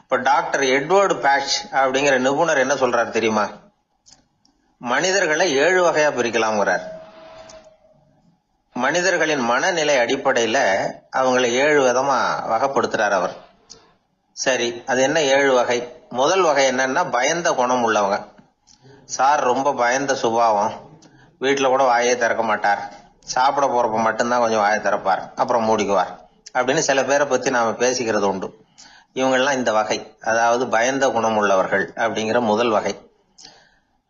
இப்ப டாக்டர் எட்வர்டு பேட்ச் அப்படிங்கிற நிபுணர் என்ன சொல்றாரு தெரியுமா? மனிதர்களை 7 வகையா பிரிக்கலாம்ங்கிறார். மனிதர்களின் மனநிலை அடிப்படையில அவங்களை 7 விதமா வகைப்படுத்துறார் அவர். சரி, அது என்ன 7 வகை? முதல் வகை என்னன்னா, பயந்த குணம் உள்ளவங்க. சார் ரொம்ப பயந்த சுபாவம், வீட்டுல கூட வாயே திறக்க மாட்டார், சாப்பிட போறப்ப மட்டும்தான் கொஞ்சம் வாயை திறப்பார், அப்புறம் மூடிக்குவார் அப்படின்னு சில பேரை பத்தி நாம பேசிக்கிறது உண்டு. இவங்கெல்லாம் இந்த வகை, அதாவது பயந்த குணம் உள்ளவர்கள் அப்படிங்கிற முதல் வகை.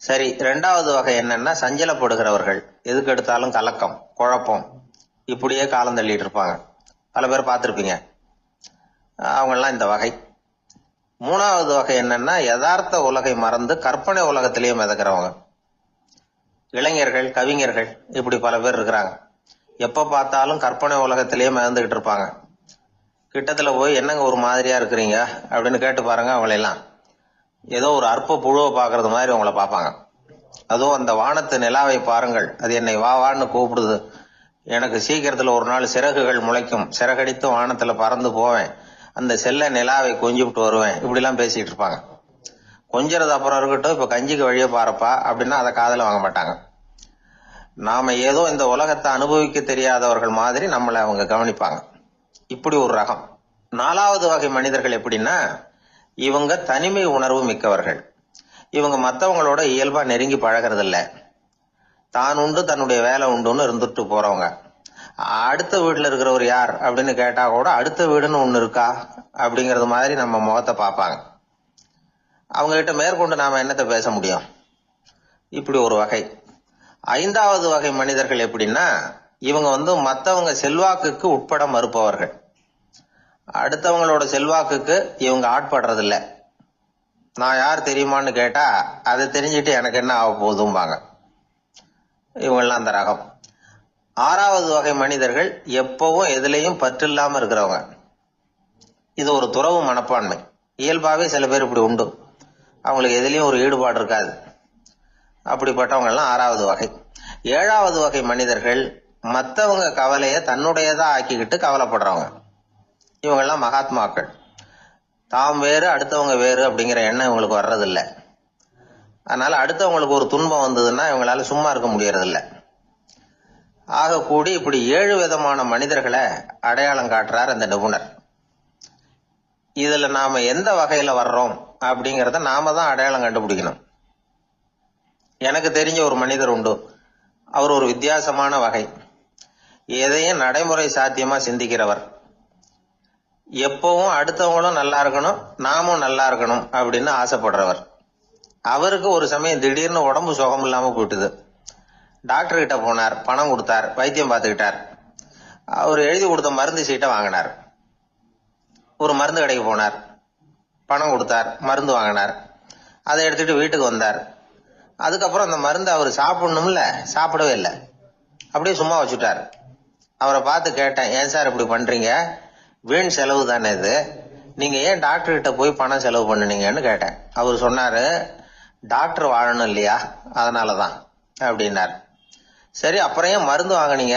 சரி, ரெண்டாவது வகை என்னன்னா சஞ்சலப்படுகிறவர்கள். எதுக்கு எடுத்தாலும் கலக்கம், குழப்பம், இப்படியே காலம் தள்ளிட்டு இருப்பாங்க. பல பேர் பார்த்திருப்பீங்க. அவங்கெல்லாம் இந்த வகை. மூணாவது வகை என்னன்னா யதார்த்த உலகை மறந்து கற்பனை உலகத்திலேயே மிதக்கிறவங்க. இளைஞர்கள், கவிஞர்கள், இப்படி பல பேர் இருக்கிறாங்க. எப்ப பார்த்தாலும் கற்பனை உலகத்திலேயே மிதந்துகிட்டு இருப்பாங்க. கிட்டத்துல போய் என்னங்க ஒரு மாதிரியா இருக்கிறீங்க அப்படின்னு கேட்டு பாருங்க, அவங்களெல்லாம் ஏதோ ஒரு அற்ப புழுவை பாக்குறது மாதிரி உங்களை பார்ப்பாங்க. அதுவும் அந்த வானத்து நிலாவை பாருங்கள், அது என்னை வா வான்னு கூப்பிடுது, எனக்கு சீக்கிரத்துல ஒரு நாள் சிறகுகள் முளைக்கும், சிறகடித்து வானத்துல பறந்து போவேன், அந்த செல்ல நிலாவை கொஞ்சிவிட்டு வருவேன், இப்படிலாம் பேசிட்டு இருப்பாங்க. கொஞ்சிறது அப்புறம் இருக்கட்டும், இப்ப கஞ்சிக்கு வழியே பாருப்பா அப்படின்னா அதை காதுல வாங்க மாட்டாங்க. நாம ஏதோ இந்த உலகத்தை அனுபவிக்க தெரியாதவர்கள் மாதிரி நம்மளை அவங்க கவனிப்பாங்க. இப்படி ஒரு ரகம். நாலாவது வகை மனிதர்கள் எப்படின்னா, இவங்க தனிமை உணர்வு மிக்கவர்கள். இவங்க மற்றவங்களோட இயல்பா நெருங்கி பழகிறதில்ல. தான் உண்டு தன்னுடைய வேலை உண்டுன்னு இருந்துட்டு போறவங்க. அடுத்த வீட்டுல இருக்கிறவர் யார் அப்படின்னு கேட்டா கூட அடுத்த வீடுன்னு ஒண்ணு இருக்கா அப்படிங்கறது மாதிரி நம்ம முகத்தை பார்ப்பாங்க. அவங்க கிட்ட மேற்கொண்டு நாம என்னத்தை பேச முடியும்? இப்படி ஒரு வகை. ஐந்தாவது வகை மனிதர்கள் எப்படின்னா, இவங்க மற்றவங்க செல்வாக்குக்கு உட்பட மறுப்பவர்கள். அடுத்தவங்களோட செல்வாக்குக்கு இவங்க ஆட்படுறதில்ல. நான் யார் தெரியுமான்னு கேட்டா அதை தெரிஞ்சுட்டு எனக்கு என்ன ஆக போதும்பாங்க. இவங்கெல்லாம் அந்த ரகம். ஆறாவது வகை மனிதர்கள் எப்பவும் எதுலையும் பற்று இல்லாம இருக்கிறவங்க. இது ஒரு துறவு மனப்பான்மை. இயல்பாவே சில பேர் இப்படி உண்டு, அவங்களுக்கு எதுலயும் ஒரு ஈடுபாடு இருக்காது. அப்படிப்பட்டவங்க எல்லாம் ஆறாவது வகை. ஏழாவது வகை மனிதர்கள் மற்றவங்க கவலைய தன்னுடையதா ஆக்கிக்கிட்டு கவலைப்படுறவங்க. இவங்கெல்லாம் மகாத்மாக்கள். தாம் வேறு அடுத்தவங்க வேறு அப்படிங்கிற எண்ணம் இவங்களுக்கு வர்றதில்ல. அதனால அடுத்தவங்களுக்கு ஒரு துன்பம் வந்ததுன்னா இவங்களால சும்மா இருக்க முடியறதில்ல. ஆக கூடி இப்படி 7 விதமான மனிதர்களை அடையாளம் காட்டுறார் அந்த நிபுணர். இதுல நாம எந்த வகையில வர்றோம் அப்படிங்கறத நாம தான் அடையாளம் கண்டுபிடிக்கணும். எனக்கு தெரிஞ்ச ஒரு மனிதர் உண்டு. அவர் ஒரு வித்தியாசமான வகை. எதையும் நடைமுறை சாத்தியமா சிந்திக்கிறவர். எப்பவும் அடுத்தவங்களும் நல்லா இருக்கணும், நாமும் நல்லா இருக்கணும் அப்படின்னு ஆசைப்படுறவர். அவருக்கு ஒரு சமயம் திடீர்னு உடம்பு சுகம் இல்லாம போயிட்டுது. டாக்டர் கிட்ட போனார், பணம் கொடுத்தார், வைத்தியம் பார்த்துக்கிட்டார். அவர் எழுதி கொடுத்த மருந்து சீட்டை வாங்கினார். ஒரு மருந்து கடைக்கு போனார், பணம் கொடுத்தார், மருந்து வாங்கினார். அதை எடுத்துட்டு வீட்டுக்கு வந்தார். அதுக்கப்புறம் அந்த மருந்து அவர் சாப்பிடணும்ல, சாப்பிடவே இல்லை, அப்படியே சும்மா வச்சுட்டார். அவரை பார்த்து கேட்டேன், ஏன் சார் இப்படி பண்றீங்க? வீண் செலவு தானே இது, நீங்க ஏன் டாக்டர் கிட்ட போய் பணம் செலவு பண்ணுனீங்கன்னு கேட்டேன். அவர் சொன்னாரு, டாக்டர் வாழணும் இல்லையா, அதனாலதான் அப்படின்னார். சரி, அப்புறம் ஏன் மருந்து வாங்கினீங்க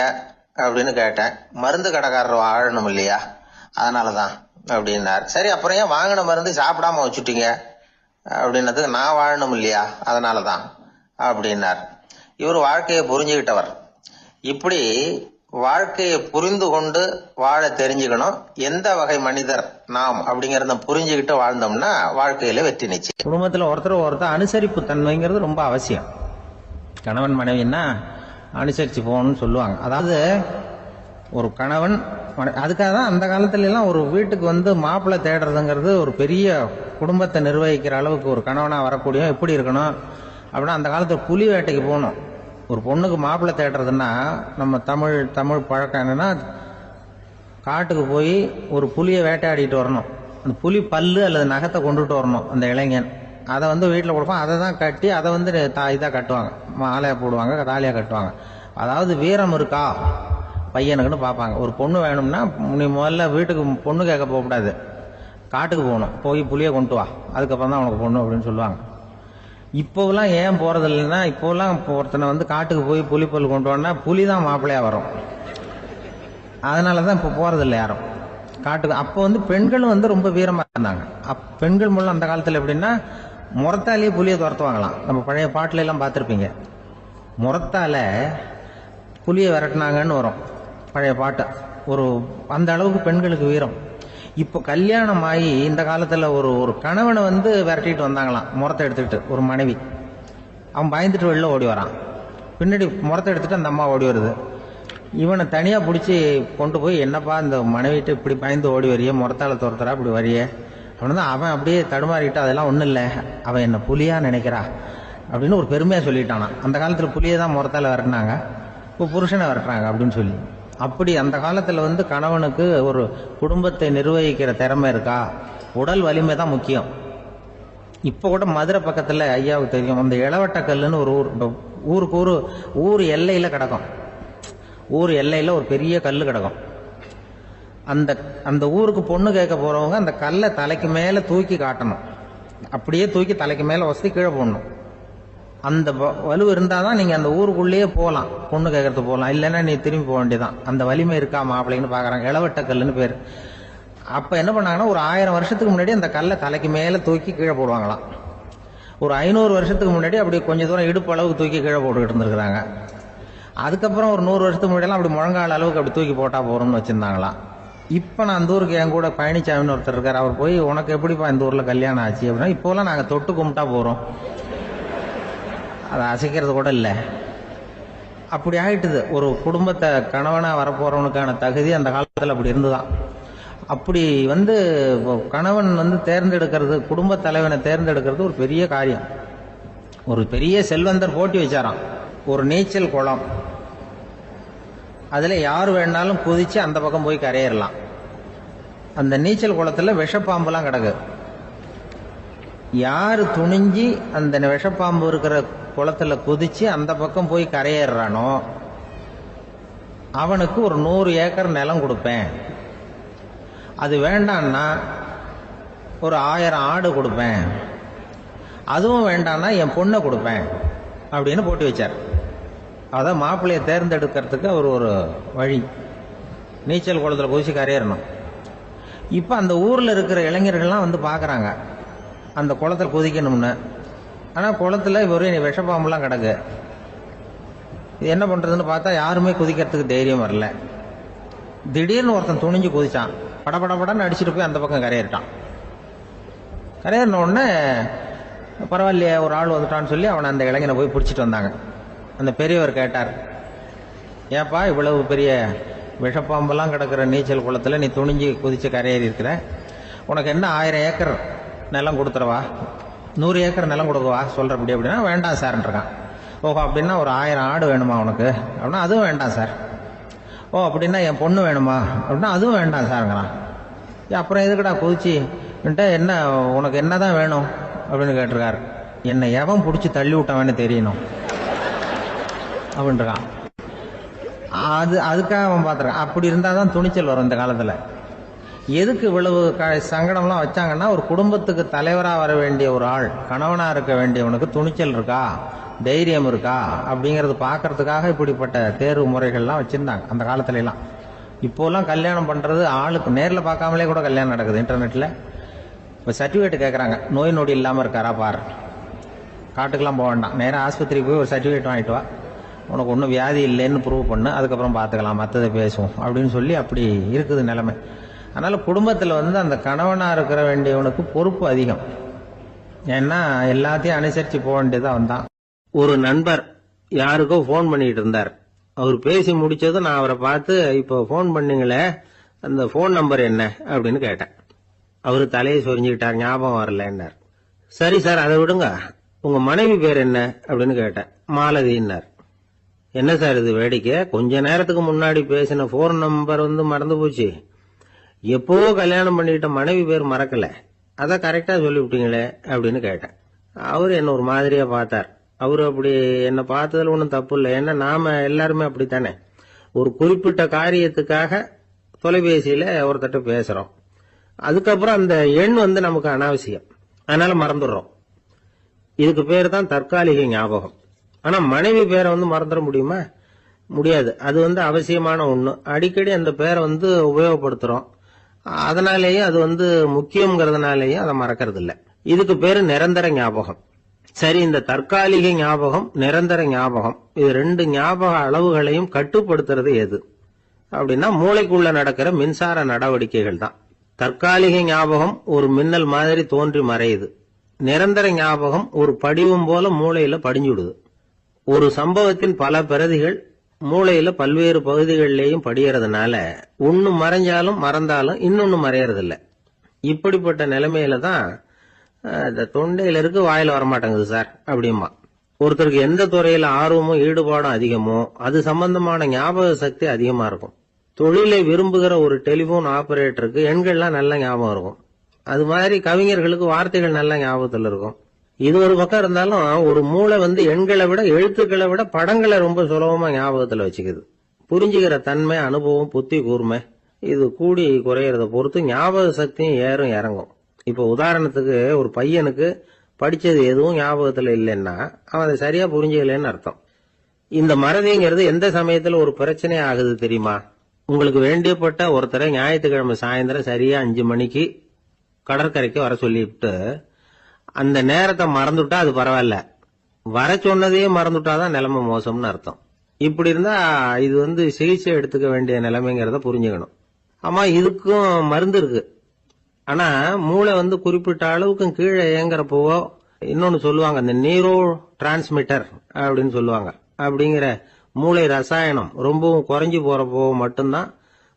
அப்படின்னு கேட்டேன். மருந்து கடைக்காரர் வாழணும் இல்லையா, அதனாலதான் அப்படின்னார். சரி, அப்புறம் ஏன் வாங்கின மருந்து சாப்பிடாம வச்சுட்டீங்க அப்படின்னதுக்கு, நான் வாழணும் இல்லையா அதனாலதான் அப்படின்னார். இவர் வாழ்க்கையை புரிஞ்சுக்கிட்டவர். இப்படி வாழ்க்கையை புரிந்து கொண்டு வாழ தெரிஞ்சுக்கணும். எந்த வகை மனிதர் நாம் அப்படிங்கறத புரிஞ்சுக்கிட்டு வாழ்ந்தோம்னா வாழ்க்கையில வெற்றி நிச்சயம். குடும்பத்துல ஒருத்தர் அனுசரிப்பு தன்மைங்கிறது ரொம்ப அவசியம். கணவன் மனைவின்னா அனுசரிச்சு போகணும்னு சொல்லுவாங்க. அதாவது ஒரு கணவன், அதுக்காக தான் அந்த காலத்துல எல்லாம் ஒரு வீட்டுக்கு மாப்பிள்ளை தேடுறதுங்கிறது ஒரு பெரிய குடும்பத்தை நிர்வகிக்கிற அளவுக்கு ஒரு கணவனா வரக்கூடிய எப்படி இருக்கணும் அப்படின்னா, அந்த காலத்துல புலி வேட்டைக்கு போகணும். ஒரு பொண்ணுக்கு மாப்பிள்ளை தேடுறதுன்னா நம்ம தமிழ் பழக்கம் என்னன்னா, காட்டுக்கு போய் ஒரு புலியை வேட்டையாடிட்டு வரணும். அந்த புலி பல்லு அல்லது நகத்தை கொண்டுட்டு வரணும் அந்த இளைஞன். அதை வீட்டில் கொடுப்பான். அதை தான் கட்டி அதை இதாக கட்டுவாங்க, மாலையாக போடுவாங்க, தாலியாக கட்டுவாங்க. அதாவது வீரம் இருக்கா பையனுக்குன்னு பார்ப்பாங்க. ஒரு பொண்ணு வேணும்னா நீ முதல்ல வீட்டுக்கு பொண்ணு கேட்க போகக்கூடாது, காட்டுக்கு போகணும், போய் புலியை கொண்டு வா, அதுக்கப்புறம் தான் உனக்கு பொண்ணு அப்படின்னு சொல்லுவாங்க. இப்போவெல்லாம் ஏன் போறது இல்லைன்னா, இப்போலாம் ஒருத்தனை காட்டுக்கு போய் புலி பல் கொண்டு வரனா புலி தான் மாப்பிள்ளையா வரும். அதனாலதான் இப்போ போறதில்லை யாரும் காட்டுக்கு. அப்போ பெண்களும் ரொம்ப வீரமா இருந்தாங்க. பெண்கள் மூலம் அந்த காலத்துல எப்படின்னா, முறத்தாலேயே புலியை துரத்துவாங்களாம். நம்ம பழைய பாட்டுல எல்லாம் பார்த்திருப்பீங்க, முறத்தால புலியை விரட்டினாங்கன்னு வரும் பழைய பாட்டு. அந்த அளவுக்கு பெண்களுக்கு வீரம். இப்போ கல்யாணம் ஆகி இந்த காலத்துல ஒரு கணவனை விரட்டிட்டு வந்தாங்களாம் முறத்தை எடுத்துக்கிட்டு. ஒரு மனைவி, அவன் பயந்துட்டு வெளில ஓடி வரான். பின்னாடி முறத்தை எடுத்துட்டு அந்த அம்மா ஓடி வருது. இவனை தனியா பிடிச்சி கொண்டு போய், என்னப்பா இந்த மனைவிட்டு இப்படி பயந்து ஓடி வரிய, முறத்தால துரத்துறா இப்படி வரிய அப்படின்னு. அவன் அப்படியே தடுமாறிக்கிட்டு, அதெல்லாம் ஒண்ணும் இல்லை, அவன் என்ன புலியா நினைக்கிறா, அப்படின்னு ஒரு பெருமையா சொல்லிட்டானா. அந்த காலத்துல புலியை தான் முறத்தால விரட்டினாங்க, இப்போ புருஷனை விரட்டுறாங்க அப்படின்னு சொல்லி. அப்படி அந்த காலத்துல கணவனுக்கு ஒரு குடும்பத்தை நிர்வகிக்கிற திறமை இருக்கா, உடல் வலிமை தான் முக்கியம். இப்ப கூட மதுரை பக்கத்துல ஐயாவுக்கு தெரியும், அந்த இளவட்டக்கல்லுன்னு ஒரு ஊருக்கு ஊர் எல்லையில கிடக்கும். ஊர் எல்லையில ஒரு பெரிய கல் கிடக்கும். அந்த ஊருக்கு பொண்ணு கேட்க போறவங்க அந்த கல்லை தலைக்கு மேல தூக்கி காட்டணும். அப்படியே தூக்கி தலைக்கு மேல வசதி கீழே போடணும். அந்த வலு இருந்தாதான் நீங்க அந்த ஊருக்குள்ளேயே போகலாம், பொண்ணு கேட்கறது போகலாம். இல்லைன்னா நீ திரும்பி போக வேண்டியதான். அந்த வலிமை இருக்கா மாப்பிள்ளைன்னு பாக்குறாங்க. இளவட்டக்கல்லுன்னு பேரு. அப்ப என்ன பண்ணாங்கன்னா, ஒரு 1000 வருஷத்துக்கு முன்னாடி அந்த கல்லை தலைக்கு மேல தூக்கி கீழே போடுவாங்களாம். ஒரு 500 வருஷத்துக்கு முன்னாடி அப்படி கொஞ்சம் தூரம் இடுப்பு அளவுக்கு தூக்கி கீழே போட்டுக்கிட்டு இருந்திருக்கிறாங்க. அதுக்கப்புறம் ஒரு 100 வருஷத்துக்கு முன்னாடியெல்லாம் அப்படி முழங்கால அளவுக்கு அப்படி தூக்கி போட்டா போறோம்னு வச்சிருந்தாங்களாம். இப்ப நான் அந்த ஊருக்கு என் கூட பழனிசாமின்னு ஒருத்தர் இருக்காரு. அவர் போய், உனக்கு எப்படிப்பா இந்த ஊர்ல கல்யாணம் ஆச்சு அப்படின்னா, இப்போலாம் நாங்க தொட்டு கும்பிட்டா போறோம், அதை அசைக்கிறது கூட இல்லை. அப்படி ஆயிட்டுது. ஒரு குடும்பத்தை கணவனா வரப்போறவனுக்கான தகுதி அந்த காலத்துல அப்படி இருந்துதான். அப்படி கணவன் தேர்ந்தெடுக்கிறது, குடும்ப தலைவனை தேர்ந்தெடுக்கிறது ஒரு பெரிய காரியம். ஒரு பெரிய செல்வந்தர் போட்டி வச்சாராம். ஒரு நீச்சல் குளம், அதுல யார் வேணாலும் குதிச்சு அந்த பக்கம் போய் கரையேறலாம். அந்த நீச்சல் குளத்துல விஷப்பாம்புலாம் கிடக்கு. யாரு துணிஞ்சி அந்த விஷப்பாம்பு இருக்கிற குளத்துல குதிச்சு அந்த பக்கம் போய் கரையேறானோ அவனுக்கு ஒரு 100 ஏக்கர் நிலம் கொடுப்பேன். அது வேண்டான்னா ஒரு 1000 ஆடு கொடுப்பேன். அதுவும் வேண்டான்னா என் பொண்ணை கொடுப்பேன் அப்படின்னு போட்டி வச்சார். அதான் மாப்பிள்ளையை தேர்ந்தெடுக்கிறதுக்கு அவர் ஒரு வழி, நீச்சல் குளத்துல குதிச்சு கரையேறணும். இப்ப அந்த ஊர்ல இருக்கிற இளைஞர்கள்லாம் பாக்குறாங்க அந்த குளத்துல குதிக்கணும்னு. ஆனா குளத்துல ஒரே விஷப்பாம்புலாம் கிடக்கு. இது என்ன பண்றதுன்னு பார்த்தா யாருமே குதிக்கிறதுக்கு தைரியம் வரல. திடீர்னு ஒருத்தன் துணிஞ்சு குதிச்சான். படபடன்னு அடிச்சுட்டு போய் அந்த பக்கம் கரையேறிட்டான். கரையேறின உடனே பரவாயில்லையே ஒரு ஆள் வந்துட்டான்னு சொல்லி அவனை அந்த இளைஞனை போய் பிடிச்சிட்டு வந்தாங்க. அந்த பெரியவர் கேட்டார், ஏப்பா இவ்வளவு பெரிய விஷப்பாம்பெல்லாம் கிடக்கிற நீச்சல் குளத்துல நீ துணிஞ்சு குதிச்சு கரையேறி இருக்கிற, உனக்கு என்ன 1000 ஏக்கர் நிலம் கொடுத்துறவா, 100 ஏக்கர் நிலம் கொடுக்கவா சொல்றபடி அப்படின்னா, வேண்டாம் சார்ன்றான். ஓஹோ அப்படின்னா ஒரு 1000 ஆடு வேணுமா உனக்கு அப்படின்னா, அதுவும் வேண்டாம் சார். ஓ அப்படின்னா என் பொண்ணு வேணுமா அப்படின்னா, அதுவும் வேண்டாம் சாருங்கிறான். அப்புறம் எதுக்குடா குதிச்சு என்ன, உனக்கு என்னதான் வேணும் அப்படின்னு கேட்டிருக்காரு. என்னை எவன் பிடிச்சி தள்ளி விட்டவன்னு தெரியணும் அப்படின்றான். அதுக்காக அவன் பார்த்துருக்கான். அப்படி இருந்தாதான் துணிச்சல் வரும் இந்த காலத்துல. எதுக்கு இவ்வளவு சங்கடம்லாம் வச்சாங்கன்னா, ஒரு குடும்பத்துக்கு தலைவராக வர வேண்டிய ஒரு ஆள், கணவனா இருக்க வேண்டியவனுக்கு துணிச்சல் இருக்கா, தைரியம் இருக்கா அப்படிங்கறது பாக்கிறதுக்காக இப்படிப்பட்ட தேர்வு முறைகள்லாம் வச்சிருந்தாங்க அந்த காலத்துல எல்லாம். இப்போலாம் கல்யாணம் பண்றது ஆளுக்கு நேர்ல பார்க்காமலே கூட கல்யாணம் நடக்குது இன்டர்நெட்ல. இப்ப சர்டிபிகேட் கேட்கறாங்க, நோய் நொடி இல்லாம இருக்காரா பாரு. காட்டுக்கெல்லாம் போக வேண்டாம், நேரம் ஆஸ்பத்திரிக்கு போய் ஒரு சர்டிபிகேட் வாங்கிட்டு வா, உனக்கு ஒன்றும் வியாதி இல்லைன்னு ப்ரூவ் பண்ணு, அதுக்கப்புறம் பார்த்துக்கலாம், மற்றதை பேசுவோம் அப்படின்னு சொல்லி அப்படி இருக்குது நிலைமை. அதனால குடும்பத்தில் அந்த கணவனா இருக்கிற வேண்டியவனுக்கு பொறுப்பு அதிகம். ஏன்னா எல்லாத்தையும் அனுசரிச்சு போக வேண்டியதான் வந்தான். ஒரு நண்பர் யாருக்கோ போன் பண்ணிட்டு இருந்தார். அவர் பேசி முடிச்சதும் நான் அவரை பார்த்து, இப்போ போன் பண்ணீங்களே அந்த போன் நம்பர் என்ன அப்படின்னு கேட்டேன். அவரு தலையை சொரிஞ்சுக்கிட்டார், ஞாபகம் வரலன்னார். சரி சார் அதை விடுங்க, உங்க மனைவி பேர் என்ன அப்படின்னு கேட்டேன். மாலதின்னார். என்ன சார் இது வேடிக்கை, கொஞ்ச நேரத்துக்கு முன்னாடி பேசின போன் நம்பர் மறந்து போச்சு, எப்போ கல்யாணம் பண்ணிக்கிட்ட மனைவி பேர் மறக்கல, அதான் கரெக்டா சொல்லிவிட்டீங்களே அப்படின்னு கேட்டேன். அவரு என்ன ஒரு மாதிரியா பார்த்தார். அவரு அப்படி என்ன பார்த்ததுல ஒன்றும் தப்பு இல்லை, ஏன்னா நாம எல்லாருமே அப்படித்தானே. ஒரு குறிப்பிட்ட காரியத்துக்காக தொலைபேசியில ஒருத்தட்ட பேசுறோம், அதுக்கப்புறம் அந்த எண் நமக்கு அனாவசியம், அதனால மறந்துடுறோம். இதுக்கு பேர் தான் தற்காலிக ஞாபகம். ஆனா மனைவி பேரை மறந்துட முடியுமா? முடியாது. அது அவசியமான ஒண்ணு. அடிக்கடி அந்த பேரை உபயோகப்படுத்துறோம், அதனாலேயே அது முக்கியங்கிறதுனாலேயே அதை மறக்கிறது இல்ல. இதுக்கு பேரு நிரந்தர ஞாபகம். சரி, இந்த தற்காலிக ஞாபகம், நிரந்தர ஞாபகம், இது ரெண்டு ஞாபக அளவுகளையும் கட்டுப்படுத்துறது எது அப்படின்னா, மூளைக்குள்ள நடக்கிற மின்சார நடவடிக்கைகள் தான். தற்காலிக ஞாபகம் ஒரு மின்னல் மாதிரி தோன்றி மறையுது. நிரந்தர ஞாபகம் ஒரு படிவம் போல மூளையில படிஞ்சுடுது. ஒரு சம்பவத்தின் பல பிரதிகள் மூளையில பல்வேறு பகுதிகளிலேயும் படியறதுனால ஒன்னு மறைஞ்சாலும் மறந்தாலும் இன்னொன்னு மறையறதில்ல. இப்படிப்பட்ட நிலைமையில தான் இந்த தொண்டையில இருக்கு வாயில வரமாட்டேங்குது சார் அப்படிமா. ஒருத்தருக்கு எந்த துறையில ஆர்வமும் ஈடுபாடும் அதிகமோ அது சம்பந்தமான ஞாபக சக்தி அதிகமா இருக்கும். தொழிலை விரும்புகிற ஒரு டெலிபோன் ஆபரேட்டருக்கு எண்கள்லாம் நல்ல ஞாபகம் இருக்கும். அது மாதிரி கவிஞர்களுக்கு வார்த்தைகள் நல்ல ஞாபகத்தில் இருக்கும். இது ஒரு பக்கம் இருந்தாலும் ஒரு மூளை எண்களை விட எழுத்துக்களை விட படங்களை ரொம்ப சுலபமா ஞாபகத்துல வச்சுக்குது. புரிஞ்சுக்கிற தன்மை, அனுபவம், புத்தி கூர்மை இது கூடி குறையறத பொறுத்து ஞாபக சக்தியும் ஏறும் இறங்கும். இப்ப உதாரணத்துக்கு ஒரு பையனுக்கு படிச்சது எதுவும் ஞாபகத்துல இல்லைன்னா அவன் அதை சரியா புரிஞ்சுக்கலன்னு அர்த்தம். இந்த மறதிங்கிறது எந்த சமயத்துல ஒரு பிரச்சனை ஆகுது தெரியுமா? உங்களுக்கு வேண்டியப்பட்ட ஒருத்தரை ஞாயிற்றுக்கிழமை சாயந்தரம் சரியா 5 மணிக்கு கடற்கரைக்கு வர சொல்லிவிட்டு அந்த நேரத்தை மறந்துட்டா அது பரவாயில்ல, வர சொன்னதையே மறந்துட்டாதான் நிலைமை மோசம்னு அர்த்தம். இப்படி இருந்தா இது சிகிச்சை எடுத்துக்க வேண்டிய நிலைமைங்கிறத புரிஞ்சுக்கணும். ஆமா, இதுக்கும் மருந்து இருக்கு. ஆனா மூளை குறிப்பிட்ட அளவுக்கும் கீழே இயங்குறப்போ இன்னொன்னு சொல்லுவாங்க, இந்த நியூரோ டிரான்ஸ்மிட்டர் அப்படின்னு சொல்லுவாங்க. அப்படிங்கிற மூளை ரசாயனம் ரொம்பவும் குறைஞ்சு போறப்போ மட்டும்தான்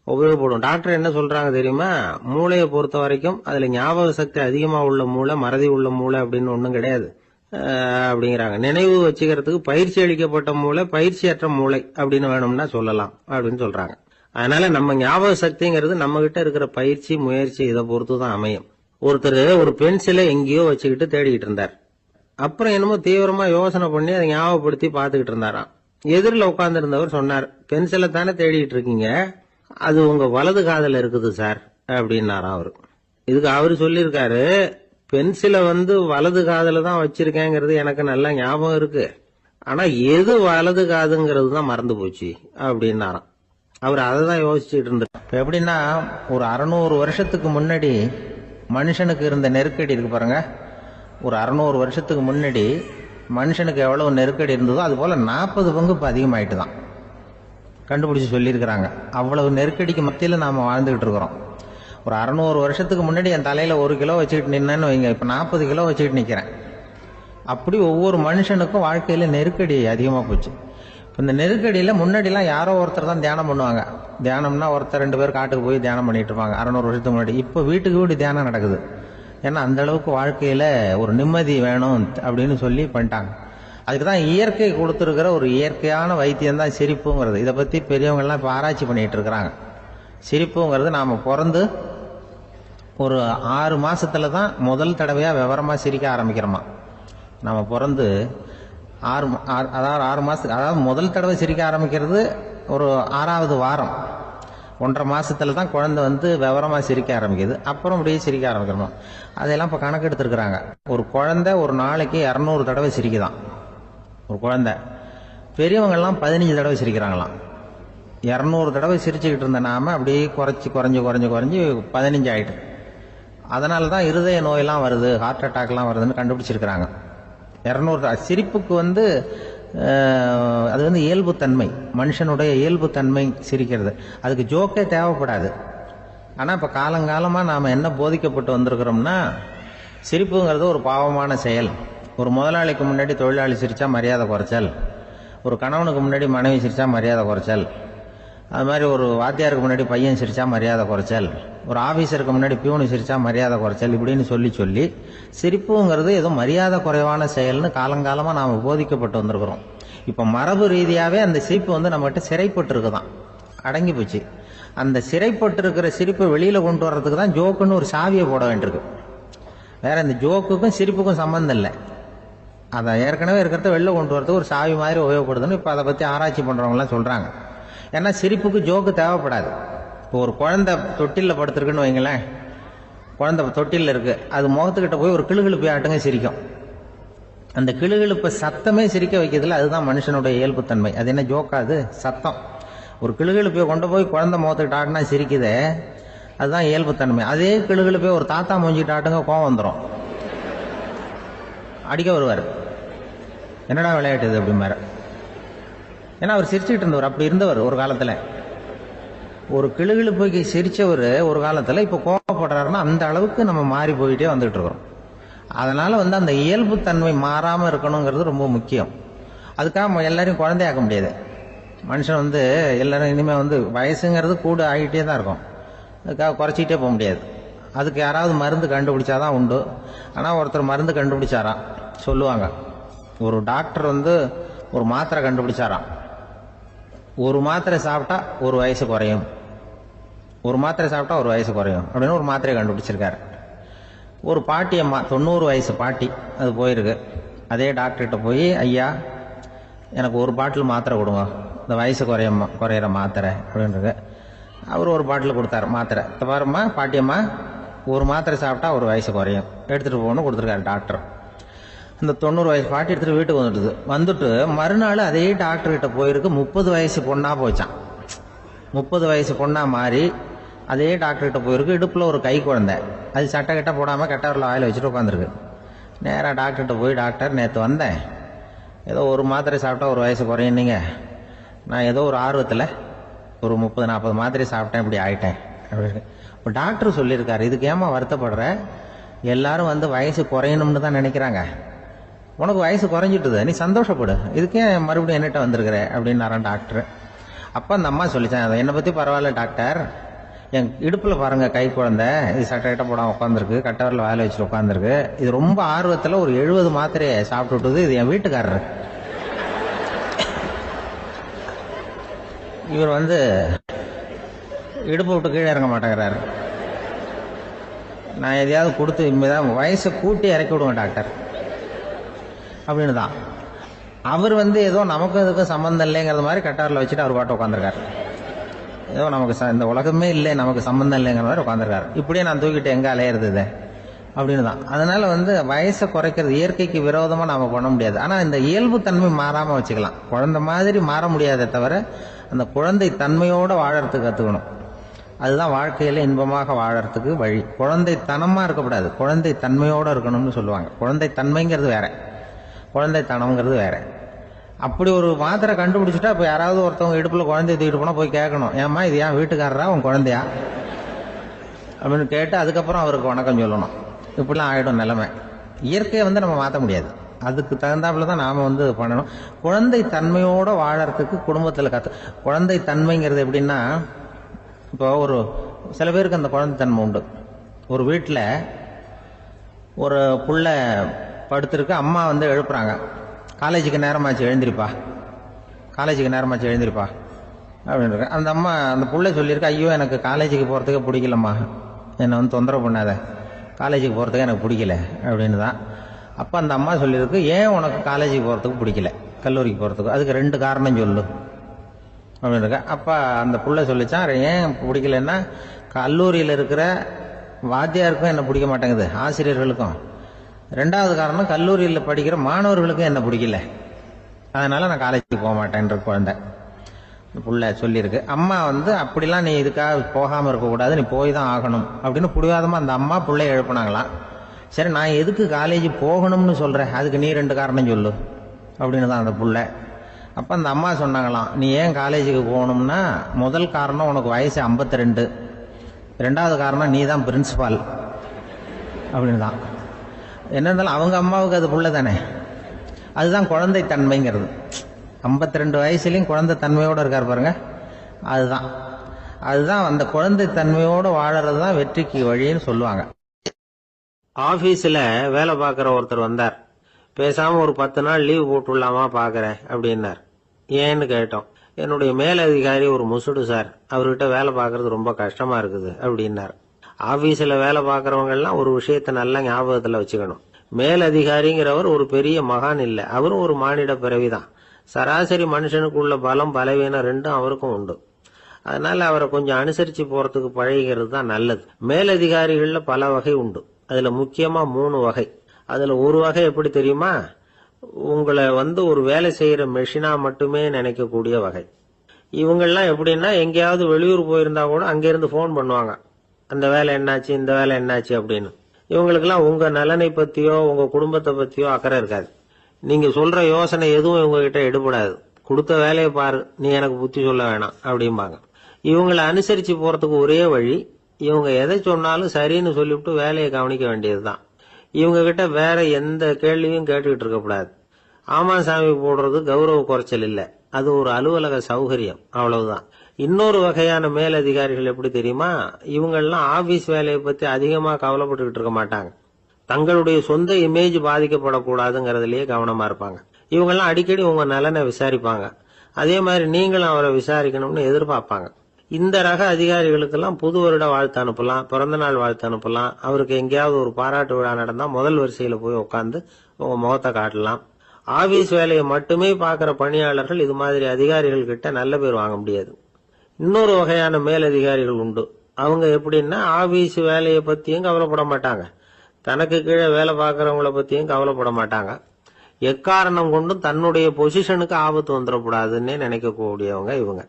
உபயோகப்படும். டாக்டர் என்ன சொல்றாங்க தெரியுமா? மூளையை பொறுத்த வரைக்கும் அதுல ஞாபக சக்தி அதிகமா உள்ள மூளை, மறதி உள்ள மூளை அப்படின்னு ஒண்ணும் கிடையாது அப்படிங்கிறாங்க. நினைவு வச்சுக்கிறதுக்கு பயிற்சி அளிக்கப்பட்ட மூளை, பயிற்சியற்ற மூளை அப்படின்னு வேணும்னா சொல்லலாம் அப்படின்னு சொல்றாங்க. அதனால நம்ம ஞாபக சக்திங்கிறது நம்ம கிட்ட இருக்கிற பயிற்சி, முயற்சி இதை பொறுத்துதான் அமையும். ஒருத்தர் ஒரு பென்சிலை எங்கேயோ வச்சுக்கிட்டு தேடிக்கிட்டு இருந்தார். அப்புறம் என்னமோ தீவிரமா யோசனை பண்ணி அதை ஞாபகப்படுத்தி பாத்துக்கிட்டு இருந்தாராம். எதிரில் உட்கார்ந்து இருந்தவர் சொன்னார், பென்சிலை தானே தேடிட்டு இருக்கீங்க, அது உங்க வலது காதுல இருக்குது சார் அப்படின்னாராம் அவரு. இதுக்கு அவரு சொல்லியிருக்காரு, பென்சிலை வலது காதுல தான் வச்சிருக்கேங்கிறது எனக்கு நல்லா ஞாபகம் இருக்கு, ஆனா எது வலது காதுங்கிறது தான் மறந்து போச்சு அப்படின்னாராம். அவர் அதை தான் யோசிச்சுட்டு இருந்தார். இப்ப எப்படின்னா, ஒரு 600 வருஷத்துக்கு முன்னாடி மனுஷனுக்கு இருந்த நெருக்கடி இருக்கு பாருங்க. ஒரு 600 வருஷத்துக்கு முன்னாடி மனுஷனுக்கு எவ்வளவு நெருக்கடி இருந்ததோ அது போல 40 பங்கு இப்ப அதிகமாயிட்டு தான் கண்டுபிடிச்சு சொல்லியிருக்கிறாங்க. அவ்வளவு நெருக்கடிக்கு மத்தியில் நாம வாழ்ந்துகிட்டு இருக்கிறோம். ஒரு 600 வருஷத்துக்கு முன்னாடி என் தலையில 1 கிலோ வச்சுக்கிட்டு நின்னேன்னு வைங்க, இப்ப 40 கிலோ வச்சுக்கிட்டு நிக்கிறேன். அப்படி ஒவ்வொரு மனுஷனுக்கும் வாழ்க்கையில நெருக்கடி அதிகமா போச்சு. இந்த நெருக்கடியில முன்னாடிலாம் யாரோ ஒருத்தர் தான் தியானம் பண்ணுவாங்க. தியானம்னா ஒருத்தர் 2 பேர் காட்டுக்கு போய் தியானம் பண்ணிட்டு இருப்பாங்க 600 வருஷத்துக்கு முன்னாடி. இப்ப வீட்டுக்கு வீடு தியானம் நடக்குது. ஏன்னா அந்த அளவுக்கு வாழ்க்கையில ஒரு நிம்மதி வேணும் அப்படின்னு சொல்லி பண்ணிட்டாங்க. அதுக்குதான் இயற்கை கொடுத்துருக்கிற ஒரு இயற்கையான வைத்தியம் தான் சிரிப்புங்கிறது. இதை பத்தி பெரியவங்க எல்லாம் இப்ப ஆராய்ச்சி பண்ணிட்டு இருக்கிறாங்க. சிரிப்புங்கிறது நாம பிறந்து ஒரு 6 மாசத்துல தான் முதல் தடவையா விவரமா சிரிக்க ஆரம்பிக்கிறோமா. நம்ம பிறந்து 6 மாசத்துக்கு, அதாவது முதல் தடவை சிரிக்க ஆரம்பிக்கிறது ஒரு 6வது வாரம், 1.5 மாசத்துல தான் குழந்தை விவரமா சிரிக்க ஆரம்பிக்குது. அப்புறம் அப்படியே சிரிக்க ஆரம்பிக்கிறோம். அதெல்லாம் இப்ப கணக்கு எடுத்திருக்கிறாங்க. ஒரு குழந்தை ஒரு நாளைக்கு 200 தடவை சிரிக்குதான் ஒரு குழந்தை. பெரியவங்க எல்லாம் 15 தடவை சிரிக்கிறாங்களாம். 200 தடவை சிரிச்சுக்கிட்டு இருந்த நாம அப்படியே குறைஞ்சு 15 ஆயிட்டு. அதனாலதான் இருதய நோயெல்லாம் வருது, ஹார்ட் அட்டாக் எல்லாம் வருதுன்னு கண்டுபிடிச்சிருக்கிறாங்க. 200 சிரிப்புக்கு அது இயல்புத்தன்மை, மனுஷனுடைய இயல்புத்தன்மை சிரிக்கிறது. அதுக்கு ஜோக்கே தேவைப்படாது. ஆனா இப்ப காலங்காலமா நாம என்ன போதிக்கப்பட்டு வந்திருக்கிறோம்னா, சிரிப்புங்கிறது ஒரு பாவமான செயல். ஒரு முதலாளிக்கு முன்னாடி தொழிலாளி சிரிச்சா மரியாதை குறைச்சல், ஒரு கணவனுக்கு முன்னாடி மனைவி சிரிச்சா மரியாதை குறைச்சல், அது மாதிரி ஒரு வாத்தியாருக்கு முன்னாடி பையன் சிரிச்சா மரியாதை குறைச்சல், ஒரு ஆபீசருக்கு முன்னாடி பியூனு சிரிச்சா மரியாதை குறைச்சல், இப்படின்னு சொல்லி சிரிப்புங்கிறது ஏதோ மரியாதை குறைவான செயல்னு காலங்காலமா நாம போதிக்கப்பட்டு வந்திருக்கிறோம். இப்ப மரபு ரீதியாவே அந்த சிரிப்பு நம்மகிட்ட சிறைப்பட்டு இருக்குதான், அடங்கி போச்சு. அந்த சிறைப்பட்டு இருக்கிற சிரிப்பை வெளியில கொண்டு வர்றதுக்கு தான் ஜோக்குன்னு ஒரு சாவியை போட வேண்டியிருக்கு. வேற இந்த ஜோக்குக்கும் சிரிப்புக்கும் சம்பந்தம் இல்லை. அதை ஏற்கனவே இருக்கிறத வெளில கொண்டு வரதுக்கு ஒரு சாவி மாதிரி உபயோகப்படுதுன்னு இப்ப அதை பத்தி ஆராய்ச்சி பண்றவங்க எல்லாம் சொல்றாங்க. ஏன்னா சிரிப்புக்கு ஜோக்கு தேவைப்படாது. இப்போ ஒரு குழந்தை தொட்டில படுத்திருக்குன்னு வைங்களேன், குழந்தை தொட்டில இருக்கு, அது முகத்துக்கிட்ட போய் ஒரு கிளுகிழுப்பை ஆட்டுங்க சிரிக்கும். அந்த கிளுகிழுப்பை சத்தமே சிரிக்க வைக்கிறதுல அதுதான் மனுஷனுடைய இயல்புத்தன்மை. அது என்ன ஜோக்காது? சத்தம். ஒரு கிளுகிழுப்பையை கொண்டு போய் குழந்தை முகத்துக்கிட்ட ஆட்டினா சிரிக்குதே, அதுதான் இயல்புத்தன்மை. அதே கிளுகிழுப்பையை ஒரு தாத்தா மூஞ்சிட்டு ஆட்டுங்க, கோவம் வந்துடும், அடிக்க வருவார். என்னடா விளையாட்டு இது அப்படிமாரு. ஏன்னா அவர் சிரிச்சுக்கிட்டு இருந்தவர், அப்படி இருந்தவர் ஒரு காலத்துல. ஒரு கிளுகிழுப்பைக்கு சிரிச்சவர் ஒரு காலத்துல இப்ப கோவப்படுறாருன்னா அந்த அளவுக்கு நம்ம மாறி போயிட்டே வந்துட்டு இருக்கிறோம். அதனால அந்த இயல்புத்தன்மை மாறாம இருக்கணுங்கிறது ரொம்ப முக்கியம். அதுக்காக எல்லாரையும் குழந்தையாக்க முடியாது. மனுஷன் எல்லாரும் இனிமே வயசுங்கிறது கூட ஆகிட்டே தான் இருக்கும். அதுக்காக குறைச்சிக்கிட்டே போக முடியாது. அதுக்கு யாராவது மருந்து கண்டுபிடிச்சாதான் உண்டு. ஆனா ஒருத்தர் மருந்து கண்டுபிடிச்சாராம், சொல்லுவாங்க. ஒரு டாக்டர் வந்து ஒரு மாத்திரை கண்டுபிடிச்சாராம். ஒரு மாத்திரை சாப்பிட்டா ஒரு வயசு குறையும், ஒரு மாத்திரை சாப்பிட்டா ஒரு வயசு குறையும் அப்படின்னு ஒரு மாத்திரையை கண்டுபிடிச்சிருக்காரு. ஒரு பாட்டி அம்மா 90 வயசு பாட்டி அது போயிருக்கு. அதே டாக்டர்கிட்ட போய், ஐயா எனக்கு ஒரு பாட்டில் மாத்திரை கொடுங்க, இந்த வயசு குறையிற மாத்திரை அப்படின்றது. அவர் ஒரு பாட்டில் கொடுத்தாரு மாத்திரை. பாரும்மா பாட்டியம்மா, ஒரு மாத்திரை சாப்பிட்டா ஒரு வயசு குறையும், எடுத்துகிட்டு போகணும்னு கொடுத்துருக்காரு டாக்டர். அந்த 90 வயசு பாட்டி எடுத்துகிட்டு வீட்டுக்கு வந்துட்டு மறுநாள் அதே டாக்டர்கிட்ட போயிருக்கு. 30 வயசு பொண்ணா போச்சான். 30 வயசு பொண்ணா மாறி அதே டாக்டர்கிட்ட போயிருக்கு. இடுப்பில் ஒரு கை குழந்தை, அது சட்டை கட்ட போடாமல் கட்டவரில் வாயில் வச்சுட்டு உட்காந்துருக்கு. நேராக டாக்டர்கிட்ட போய், டாக்டர் நேற்று வந்தேன், ஏதோ ஒரு மாத்திரை சாப்பிட்டா ஒரு வயசு குறையுன்னீங்க, நான் ஏதோ ஒரு ஆர்வத்தில் ஒரு 30-40 மாத்திரை சாப்பிட்டேன், இப்படி ஆயிட்டேன் அப்படின்னு. இப்போ டாக்டர் சொல்லியிருக்காரு, இதுக்கு ஏமா வருத்தப்படுற, எல்லாரும் வந்து வயசு குறையணும்னு தான் நினைக்கிறாங்க, உனக்கு வயசு குறைஞ்சிட்டுது, நீ சந்தோஷப்படு, இதுக்கே மறுபடியும் என்னட்ட வந்திருக்கிற அப்படின்னாரான் டாக்டர். அப்போ அந்த அம்மா சொல்லிச்சான், என்னை பற்றி பரவாயில்ல டாக்டர், என் இடுப்பில் பாருங்க கை குழந்தை, இது சட்டை கிட்ட போடாமல் உட்காந்துருக்கு, கட்டவரில் வேலை வச்சுட்டு உட்காந்துருக்கு, இது ரொம்ப ஆர்வத்தில் ஒரு 70 மாத்திரையை சாப்பிட்டு விட்டுது, இது என் வீட்டுக்காரரு. இவர் வந்து இடுப்பு விட்டு கீழே இறங்க மாட்டேங்கிறாரு. நான் எதையாவது கொடுத்து இனிமேதான் வயசை கூட்டி இறக்கி விடுவேன் டாக்டர் அப்படின்னு தான். அவர் வந்து ஏதோ நமக்கு இதுக்கும் சம்மந்தம் இல்லைங்கிறது மாதிரி கட்டாரில் வச்சுட்டு அவர் பாட்டு உட்காந்துருக்காரு. ஏதோ நமக்கு இந்த உலகமே இல்லை, நமக்கு சம்மந்தம் இல்லைங்கிற மாதிரி உட்காந்துருக்காரு. இப்படியே நான் தூக்கிட்டு எங்கே அலையிறது அப்படின்னு தான். அதனால வந்து வயசை குறைக்கிறது இயற்கைக்கு விரோதமாக நாம் பண்ண முடியாது. ஆனால் இந்த இயல்பு தன்மை மாறாமல் வச்சுக்கலாம். குழந்தை மாதிரி மாற முடியாதே தவிர அந்த குழந்தை தன்மையோடு வாழறதுக்கு கற்றுக்கணும். அதுதான் வாழ்க்கையில் இன்பமாக வாழறதுக்கு வழி. குழந்தை தனமாக இருக்கக்கூடாது, குழந்தை தன்மையோடு இருக்கணும்னு சொல்லுவாங்க. குழந்தை தன்மைங்கிறது வேற, குழந்தை தனம்ங்கிறது வேற. அப்படி ஒரு மாத்திரை கண்டுபிடிச்சிட்டா இப்போ யாராவது ஒருத்தவங்க இடுப்பில் குழந்தைய தூக்கிட்டு போனால் போய் கேட்கணும், ஏம்மா இது ஏன் வீட்டுக்காரரா உன் குழந்தையா அப்படின்னு கேட்டு அதுக்கப்புறம் அவருக்கு வணக்கம் சொல்லணும். இப்படிலாம் ஆகிடும் நிலைமை. இயற்கையை வந்து நம்ம மாற்ற முடியாது, அதுக்கு தகுந்தாப்புல தான் நாம் வந்து பண்ணணும். குழந்தை தன்மையோடு வாழறதுக்கு குடும்பத்தில் குழந்தை தன்மைங்கிறது எப்படின்னா, இப்போ ஒரு சில பேருக்கு அந்த குழந்தை தன்மை உண்டு. ஒரு வீட்டில் ஒரு புள்ள படுத்திருக்கு, அம்மா வந்து எழுப்புறாங்க, காலேஜுக்கு நேரமாச்சு எழுந்திருப்பா, காலேஜுக்கு நேரமாச்சு எழுந்திருப்பா அப்படின்ற. அந்த அம்மா அந்த புள்ள சொல்லியிருக்கு, ஐயோ எனக்கு காலேஜுக்கு போகிறதுக்கு பிடிக்கலம்மா, என்னை வந்து தொந்தரவு பண்ணாத, காலேஜுக்கு போகிறதுக்கு எனக்கு பிடிக்கல அப்படின்னு தான். அப்போ அந்த அம்மா சொல்லியிருக்கு, ஏன் உனக்கு காலேஜுக்கு போகிறதுக்கு பிடிக்கல, கல்லூரிக்கு போகிறதுக்கு, அதுக்கு 2 காரணம் சொல்லு அப்படின்னுருக்க. அப்போ அந்த புள்ள சொல்லிச்சான், ஏன் பிடிக்கலன்னா, கல்லூரியில் இருக்கிற வாத்தியாருக்கும் என்ன பிடிக்க மாட்டேங்குது, ஆசிரியர்களுக்கும். 2வது காரணம், கல்லூரியில் படிக்கிற மாணவர்களுக்கும் என்ன பிடிக்கல, அதனால நான் காலேஜுக்கு போக மாட்டேன்ற குழந்தை புள்ள சொல்லியிருக்கு. அம்மா வந்து அப்படிலாம் நீ இதுக்காக போகாமல் இருக்கக்கூடாது, நீ போய் தான் ஆகணும் அப்படின்னு பிடிவாதமாக அந்த அம்மா பிள்ளைய எழுப்புனாங்களாம். சரி நான் எதுக்கு காலேஜ் போகணும்னு சொல்கிறேன், அதுக்கு நீ 2 காரணம் சொல்லு அப்படின்னு தான் அந்த புள்ள. அப்போ அந்த அம்மா சொன்னாங்களாம், நீ ஏன் காலேஜுக்கு போகணும்னா, முதல் காரணம் உனக்கு வயசு 52, 2வது காரணம் நீ தான் பிரின்சிபால் அப்படின்னு தான். என்ன இருந்தாலும் அவங்க அம்மாவுக்கு அது புள்ள தானே. அதுதான் குழந்தை தன்மைங்கிறது. 52 வயசுலையும் குழந்தை தன்மையோடு இருக்கார் பாருங்க, அதுதான் அந்த குழந்தை தன்மையோடு வாழறது தான் வெற்றிக்கு வழின்னு சொல்லுவாங்க. ஆபீஸ்ல வேலை பார்க்குற ஒருத்தர் வந்தார். பேசாம ஒரு 10 நாள் லீவ் போட்டுடலாமா பாக்குறேன் அப்படின்னார். ஏன்னு கேட்டோம். என்னுடைய மேலதிகாரி ஒரு முசுடு சார், அவர்கிட்ட வேலை பார்க்கறது ரொம்ப கஷ்டமா இருக்குது அப்படின்னார். ஆபீஸ்ல வேலை பார்க்கறவங்க எல்லாம் ஒரு விஷயத்த நல்லா ஞாபகத்துல வச்சுக்கணும். மேலதிகாரிங்கிறவர் ஒரு பெரிய மகான் இல்ல, அவரும் ஒரு மானிட பிறவிதான். சராசரி மனுஷனுக்குள்ள பலம் பலவீனம் 2ம் அவருக்கும் உண்டு. அதனால அவரை கொஞ்சம் அனுசரிச்சு போறதுக்கு பழகிறது தான் நல்லது. மேலதிகாரிகள்ல பல வகை உண்டு. அதுல முக்கியமா 3 வகை. அதுல ஒரு வகை எப்படி தெரியுமா, உங்களை வந்து ஒரு வேலை செய்யற மெஷினா மட்டுமே நினைக்கக்கூடிய வகை. இவங்கெல்லாம் எப்படின்னா, எங்கேயாவது வெளியூர் போயிருந்தா கூட அங்கிருந்து போன் பண்ணுவாங்க, அந்த வேலை என்னாச்சு இந்த வேலை என்னாச்சு அப்படின்னு. இவங்களுக்கெல்லாம் உங்க நலனை பத்தியோ உங்க குடும்பத்தை பத்தியோ அக்கறை இருக்காது. நீங்க சொல்ற யோசனை எதுவும் இவங்க கிட்ட எடுபடாது. கொடுத்த வேலையை பாரு, நீ எனக்கு புத்தி சொல்ல வேணாம் அப்படிம்பாங்க. இவங்களை அனுசரிச்சு போறதுக்கு ஒரே வழி, இவங்க எதை சொன்னாலும் சரின்னு சொல்லிவிட்டு வேலையை கவனிக்க வேண்டியதுதான். இவங்க கிட்ட வேற எந்த கேள்வியும் கேட்டுக்கிட்டு இருக்கக்கூடாது. ஆமா சாமி போடுறது கௌரவ குறைச்சல் இல்ல, அது ஒரு அலுவலக சௌகரியம், அவ்வளவுதான். இன்னொரு வகையான மேலதிகாரிகள் எப்படி தெரியுமா, இவங்கெல்லாம் ஆபீஸ் வேலையை பத்தி அதிகமா கவலைப்பட்டுக்கிட்டு இருக்க மாட்டாங்க. தங்களுடைய சொந்த இமேஜ் பாதிக்கப்படக்கூடாதுங்கிறதுலயே கவனமா இருப்பாங்க. இவங்கெல்லாம் அடிக்கடி உங்க நலனை விசாரிப்பாங்க. அதே மாதிரி நீங்களும் அவரை விசாரிக்கணும்னு எதிர்பார்ப்பாங்க. இந்த ரக அதிகாரிகளுக்கெல்லாம் புது வருட வாழ்த்து அனுப்பலாம், பிறந்த நாள் வாழ்த்து அனுப்பலாம். அவருக்கு எங்கேயாவது ஒரு பாராட்டு விழா நடந்தா முதல் வரிசையில போய் உட்காந்து உங்க முகத்தை காட்டலாம். ஆபீஸ் வேலையை மட்டுமே பார்க்கிற பணியாளர்கள் இது மாதிரி அதிகாரிகள் கிட்ட நல்ல பேர் வாங்க முடியாது. இன்னொரு வகையான மேலதிகாரிகள் உண்டு. அவங்க எப்படின்னா ஆபீஸ் வேலையை பத்தியும் கவலைப்பட மாட்டாங்க, தனக்கு கீழே வேலை பார்க்கறவங்கள பத்தியும் கவலைப்பட மாட்டாங்க. எக்காரணம் கொண்டும் தன்னுடைய பொசிஷனுக்கு ஆபத்து வந்துடக்கூடாதுன்னு நினைக்கக்கூடியவங்க இவங்க.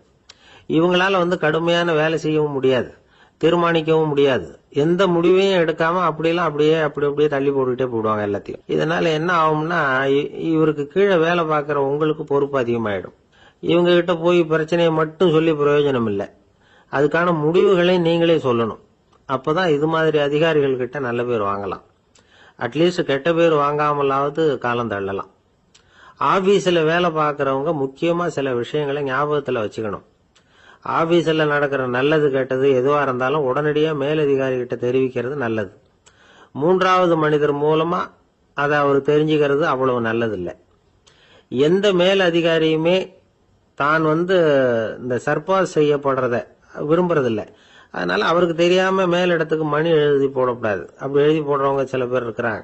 இவங்களால கடுமையான வேலை செய்யவும் முடியாது, தீர்மானிக்கவும் முடியாது. எந்த முடிவையும் எடுக்காம அப்படியே தள்ளி போட்டுக்கிட்டே போடுவாங்க எல்லாத்தையும். இதனால என்ன ஆகும்னா இவருக்கு கீழே வேலை பார்க்கிற உங்களுக்கு பொறுப்பு அதிகமாயிடும். இவங்க கிட்ட போய் பிரச்சனையை மட்டும் சொல்லி பிரயோஜனம் இல்லை, அதுக்கான முடிவுகளை நீங்களே சொல்லணும். அப்பதான் இது மாதிரி அதிகாரிகள் கிட்ட நல்ல பேர் வாங்கலாம். அட்லீஸ்ட் கெட்ட பேர் வாங்காமலாவது காலம் தள்ளலாம். ஆபீஸ்ல வேலை பார்க்கறவங்க முக்கியமா சில விஷயங்களை ஞாபகத்துல வச்சுக்கணும். ஆபீஸ்ல நடக்கிற நல்லது கெட்டது எதுவா இருந்தாலும் உடனடியா மேலதிகாரி கிட்ட தெரிவிக்கிறது நல்லது. மூன்றாவது மனிதர் மூலமா அதை அவர் தெரிஞ்சுக்கிறது அவ்வளவு நல்லது இல்லை. எந்த மேல் அதிகாரியுமே தான் இந்த சர்பாஸ் செய்யப்படுறத விரும்புறதில்லை. அதனால அவருக்கு தெரியாம மேலிடத்துக்கு மணி எழுதி போடக்கூடாது. அப்படி எழுதி போடுறவங்க சில பேர் இருக்கிறாங்க.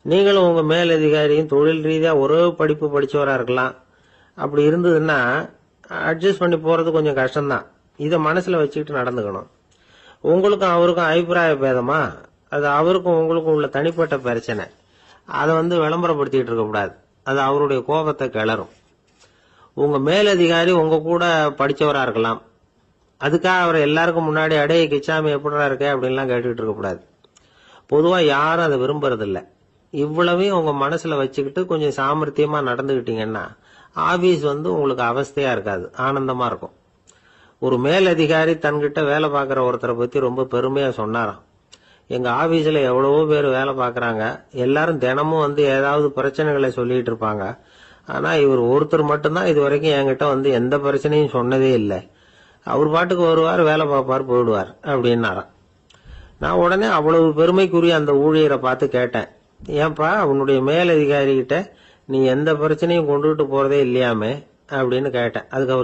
நீங்களும் உங்க மேலதிகாரியும் தொழில் ரீதியா ஒரே படிப்பு படிச்சவரா இருக்கலாம். அப்படி இருந்ததுன்னா அட்ஜஸ்ட் பண்ணி போறது கொஞ்சம் கஷ்டம்தான். இதை மனசுல வச்சுக்கிட்டு நடந்துக்கணும். உங்களுக்கும் அவருக்கும் அபிப்பிராய பேதமா, அது அவருக்கும் உங்களுக்கும் உள்ள தனிப்பட்ட பிரச்சனை. அதை விளம்பரப்படுத்திட்டு இருக்க கூடாது. அது அவருடைய கோபத்தை கிளறும். உங்க மேலதிகாரி உங்க கூட படிச்சவரா இருக்கலாம். அதுக்காக அவர் எல்லாருக்கும் முன்னாடி அடைய கிச்சாமி எப்படிடா இருக்க அப்படின்லாம் கேட்டுக்கிட்டு இருக்க கூடாது. பொதுவா யாரும் அதை விரும்புறதில்ல. இவ்வளவையும் உங்க மனசுல வச்சுக்கிட்டு கொஞ்சம் சாமர்த்தியமா நடந்துகிட்டீங்கன்னா ஆபீஸ் உங்களுக்கு அவஸ்தையா இருக்காது, ஆனந்தமா இருக்கும். ஒரு மேலதிகாரி தன்கிட்ட வேலை பார்க்கிற ஒருத்தரை பத்தி ரொம்ப பெருமையா சொன்னாராம். எங்க ஆபீஸ்ல எவ்வளவோ பேர் வேலை பார்க்கறாங்க, எல்லாரும் தினமும் ஏதாவது பிரச்சனைகளை சொல்லிட்டு இருப்பாங்க. ஆனா இவர் ஒருத்தர் மட்டும்தான் இது வரைக்கும் என்கிட்ட எந்த பிரச்சனையும் சொன்னதே இல்லை. அவர் பாட்டுக்கு வருவார், வேலை பார்ப்பார், போயிடுவார் அப்படின்னாராம். நான் உடனே அவ்வளவு பெருமைக்குரிய அந்த ஊழியரை பார்த்து கேட்டேன், ஏன்பா உன்னுடைய மேலதிகாரி கிட்ட நீ எந்த பிரச்சனையும் கொண்டுகிட்டு போறதே இல்லையாமே அப்படின்னு கேட்டேன். அதுக்கு அவர்